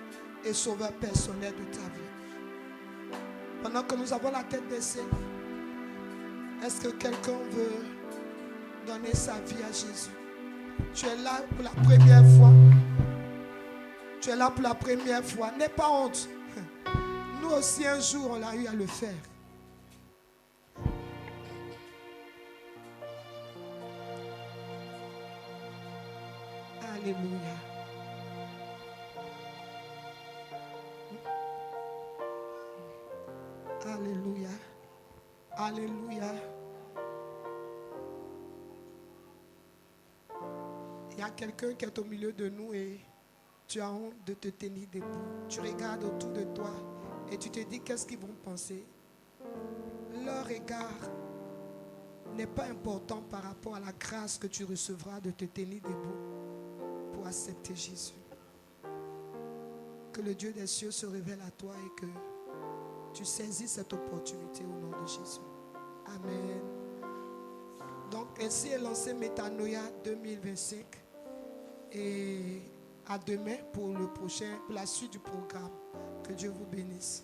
et Sauveur personnel de ta vie. Pendant que nous avons la tête baissée, est-ce que quelqu'un veut donner sa vie à Jésus? Tu es là pour la première fois. Tu es là pour la première fois. N'aie pas honte. Nous aussi un jour on a eu à le faire. Alléluia. Alléluia. Alléluia. Il y a quelqu'un qui est au milieu de nous et tu as honte de te tenir debout. Tu regardes autour de toi et tu te dis qu'est-ce qu'ils vont penser. Leur regard n'est pas important par rapport à la grâce que tu recevras de te tenir debout pour accepter Jésus. Que le Dieu des cieux se révèle à toi et que tu saisis cette opportunité au nom de Jésus. Amen. Donc ainsi est lancé Métanoïa 2025 et à demain pour la suite du programme. Que Dieu vous bénisse.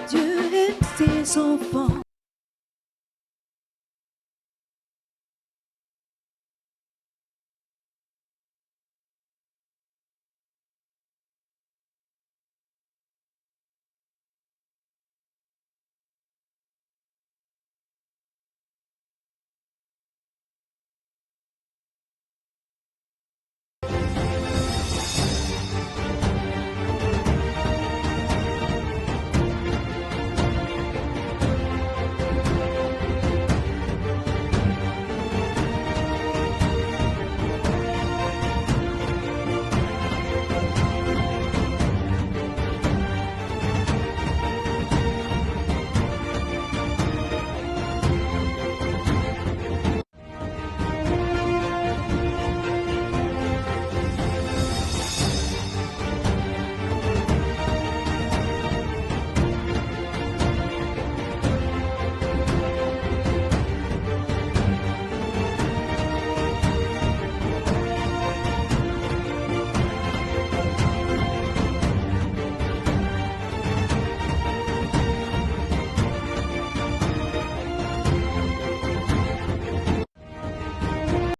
Dieu aime ses enfants.